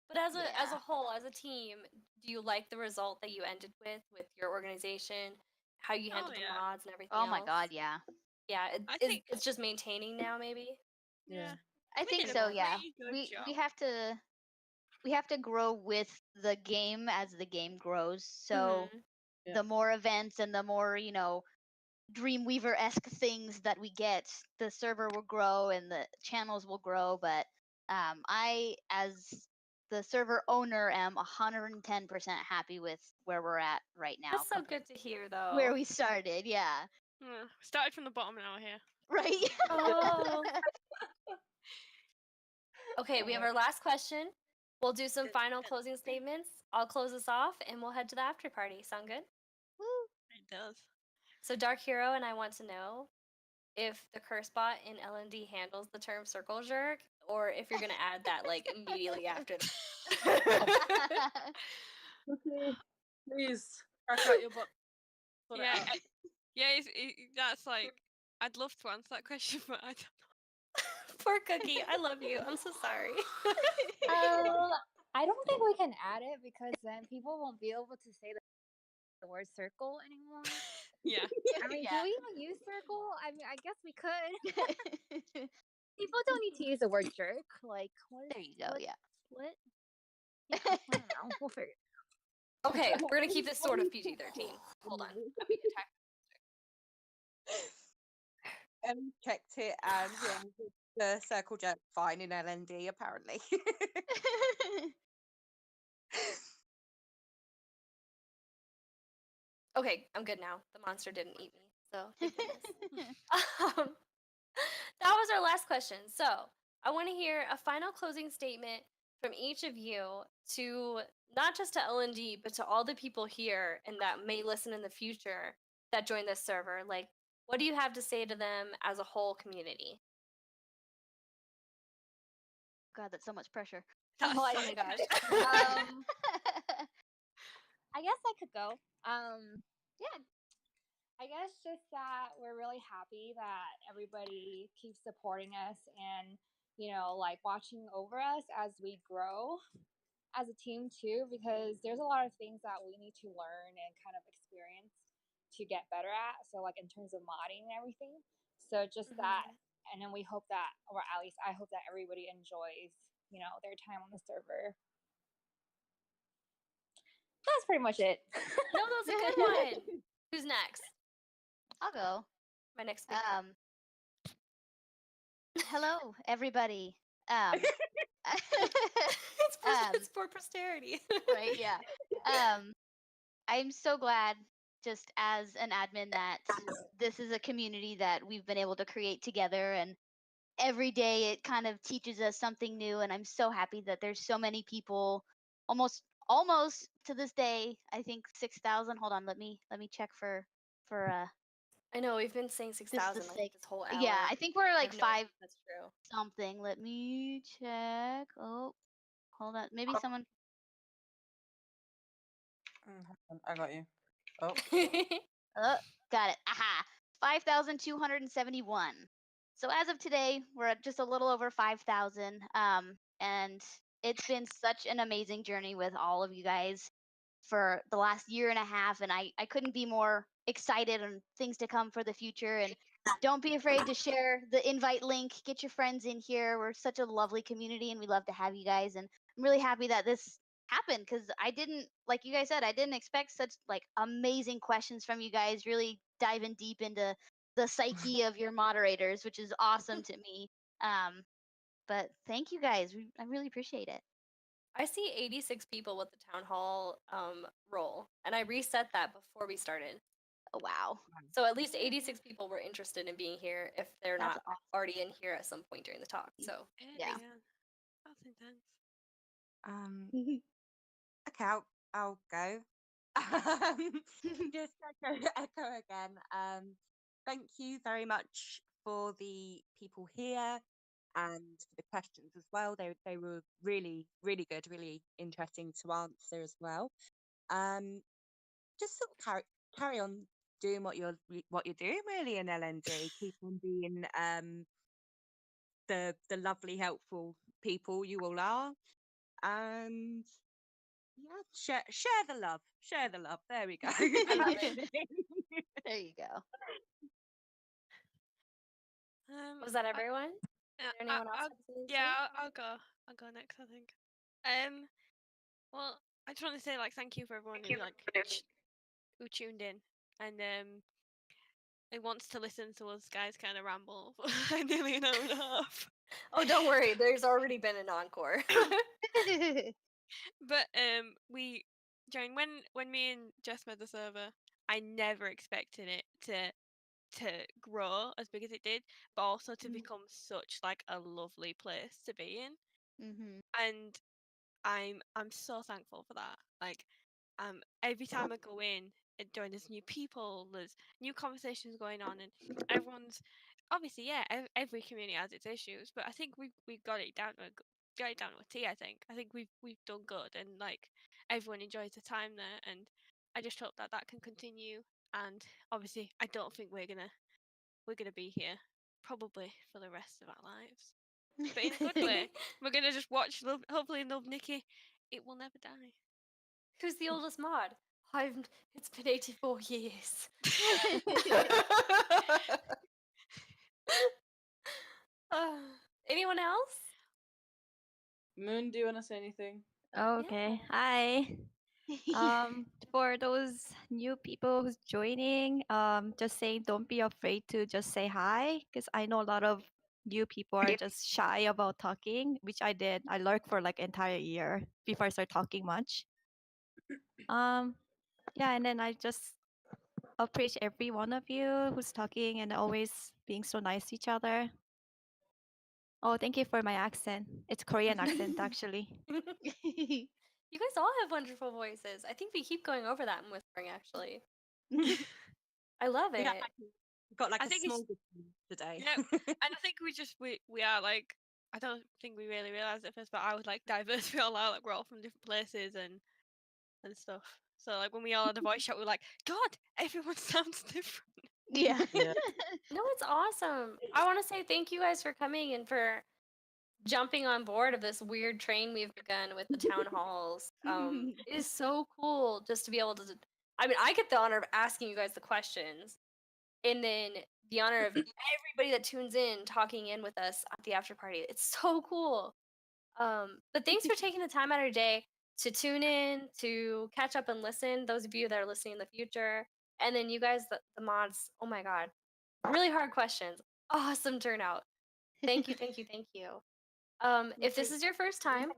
But as a Yeah. whole, as a team, do you like the result that you ended with your organization? How you oh handled the yeah. mods and everything Oh my else? god, yeah. Yeah, I think it's just maintaining now, maybe. yeah. I We think did a so, yeah. pretty good We job. we have to grow with the game as the game grows. So Mhm. Yeah. the more events and the more, Dreamweaver-esque things that we get, the server will grow and the channels will grow. But I, as the server owner, am 110% happy with where we're at right now. That's so compared good to hear, to though. where we started, yeah. Yeah. Started from the bottom and now we're here. Right? Oh. Okay, we have our last question. We'll do some final closing statements. I'll close us off, and we'll head to the after party. Sound good? Woo. It does. So, Dark Hero and I want to know if the curse bot in LND handles the term circle jerk, or if you're gonna add that like immediately after. Okay, please crack out your butt. Sort it Yeah. out. Yeah, that's like I'd love to answer that question, but I don't know. Poor Cookie, I love you. I'm so sorry. I don't think we can add it because then people won't be able to say the word circle anymore. Yeah. I mean, do Yeah. we even use circle? I mean, I guess we could. People don't need to use the word jerk. Like, what is There you go, yeah. split? Yeah, I don't know. We'll figure it out. Okay, we're gonna keep this sort of PG-13. Hold on. Let me attack. Checked it, and yeah, the circle jerk's fine in LND apparently. Okay, I'm good now. The monster didn't eat me, so thank goodness. That was our last question. So I want to hear a final closing statement from each of you to not just to LND, but to all the people here and that may listen in the future that join this server. Like, what do you have to say to them as a whole community? God, that's so much pressure. That's Oh so my gosh. I guess I could go. Yeah. I guess just that we're really happy that everybody keeps supporting us and, like watching over us as we grow as a team too, because there's a lot of things that we need to learn and kind of experience to get better at. So like in terms of modding and everything. So just that, and then we hope that, or at least I hope that everybody enjoys, their time on the server. That's pretty much it. No, that was a good one. Who's next? I'll go. My next speaker. Hello, everybody. It's for posterity. Right? Yeah. I'm so glad, just as an admin, that this is a community that we've been able to create together, and every day it kind of teaches us something new. And I'm so happy that there's so many people, almost to this day. I think 6,000. Hold on, let me check for I know we've been saying 6,000 like sake. this whole hour. Yeah, I think we're like have no idea 5 if that's true. something. Let me check. Oh, hold on. Maybe someone. I got you. Oh, Got it. Aha. 5,271. So as of today, we're at just a little over 5,000. And it's been such an amazing journey with all of you guys for the last year and a half, and I couldn't be more excited on things to come for the future. And don't be afraid to share the invite link. Get your friends in here. We're such a lovely community, and we love to have you guys. And I'm really happy that this happened, because I didn't, like you guys said, I didn't expect such like amazing questions from you guys, really diving deep into the psyche of your moderators, which is awesome to me. But thank you guys. I really appreciate it. I see 86 people with the town hall role, and I reset that before we started. Oh, wow. So at least 86 people were interested in being here if they're That's not awesome. already in here at some point during the talk. So Yeah. That's intense. Okay, I'll go. Just echo again. Thank you very much for the people here and for the questions as well. They were really, really good, really interesting to answer as well. Just sort of carry on doing what you're doing really in LND. Keep on being the lovely, helpful people you all are, and yeah, share the love. Share the love. There we go. I love it. There you go. Was that everyone? Is there anyone else? I'll go. I'll go next, I think. Well, I just want to say thank you for everyone who who tuned in and who wants to listen to us guys kind of ramble for nearly an hour and a half. Oh, don't worry. There's already been an encore. But we Jane, when me and Jess made the server, I never expected it to grow as big as it did, but also to become such a lovely place to be in. And I'm so thankful for that. Every time I go in and join, there's new people, there's new conversations going on, and everyone's obviously every community has its issues, but I think we've got it down to a T. I think we've done good, and everyone enjoys the time there, and I just hope that can continue. And obviously, I don't think we're gonna be here probably for the rest of our lives, but in a good way. We're gonna just watch hopefully love Nikki. It will never die. Who's the oldest mod? It's been 84 years. Anyone else? Moon, do you want to say anything? Okay. Hi. For those new people who's joining, just saying don't be afraid to just say hi, because I know a lot of new people are just shy about talking, which I did. I lurked for entire year before I start talking much. Yeah, and then I just appreciate every one of you who's talking and always being so nice to each other. Oh, thank you for my accent. It's Korean accent actually. You guys all have wonderful voices. I think we keep going over that in whispering, actually. I love it. We've got I a think small it's- group today. Yeah, and I think we are I don't think we really realized it first, but I was diverse. We all are we're all from different places and stuff. So when we all had a voice chat, we were like, God, everyone sounds different. Yeah. No, it's awesome. I want to say thank you guys for coming and for jumping on board of this weird train we've begun with the town halls. It is so cool just to be able to. I mean, I get the honor of asking you guys the questions, and then the honor of everybody that tunes in talking in with us at the after party. It's so cool. But thanks for taking the time out of your day to tune in, to catch up and listen. Those of you that are listening in the future, and then you guys, the mods. Oh my God, really hard questions. Awesome turnout. Thank you, thank you, thank you. If this is your first time,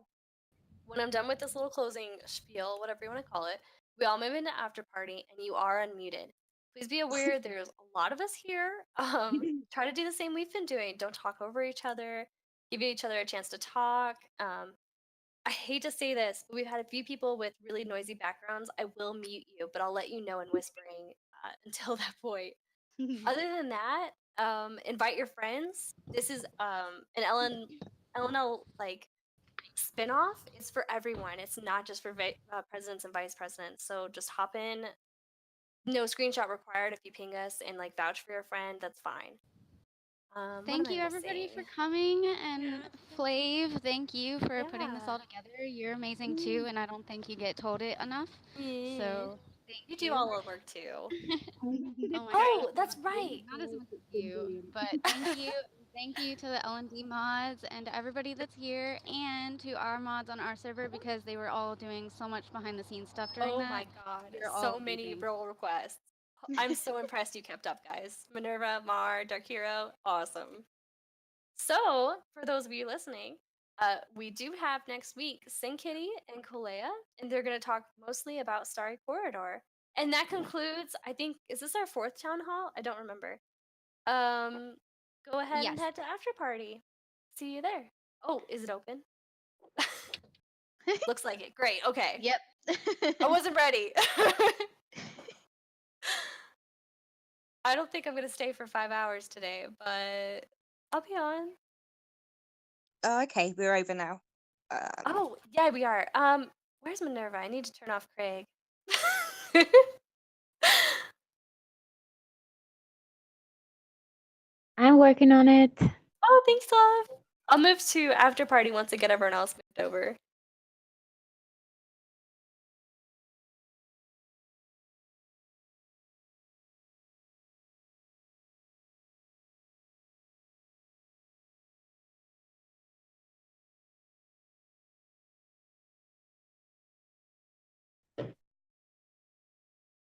when I'm done with this little closing spiel, whatever you want to call it, we all move into after party, and you are unmuted. Please be aware there's a lot of us here. Try to do the same we've been doing. Don't talk over each other. Give each other a chance to talk. I hate to say this, but we've had a few people with really noisy backgrounds. I will mute you, but I'll let you know in whispering until that point. Other than that, invite your friends. This is an LNL like spinoff. It's for everyone. It's not just for presidents and vice presidents. So just hop in. No screenshot required if you ping us and like vouch for your friend. That's fine. What Thank am I you everybody for missing? coming, and Flav, thank you for putting this Yeah. all together. You're amazing too, and I don't think you get told it enough. Yeah. So thank You do you. all the work too. Oh my Oh, gosh, that's right. not as much as you, but thank you. Thank you to the LND mods and to everybody that's here, and to our mods on our server, because they were all doing so much behind the scenes stuff during Oh that. my God, You're so all many amazing. role requests. I'm so impressed you kept up, guys. Minerva, Mar, Dark Hero, awesome. So, for those of you listening, we do have next week Sin Kitty and Kolea, and they're going to talk mostly about Starry Corridor. And that concludes, I think, is this our 4th town hall? I don't remember. Go ahead and Yes. head to After Party. See you there. Oh, is it open? Looks like it. Great. Okay. Yep. I wasn't ready. I don't think I'm going to stay for 5 hours today, but I'll be on. Oh, okay, we're over now. Oh, yeah, we are. Where's Minerva? I need to turn off Craig. I'm working on it. Oh, thanks, love. I'll move to After Party once I get everyone else moved over.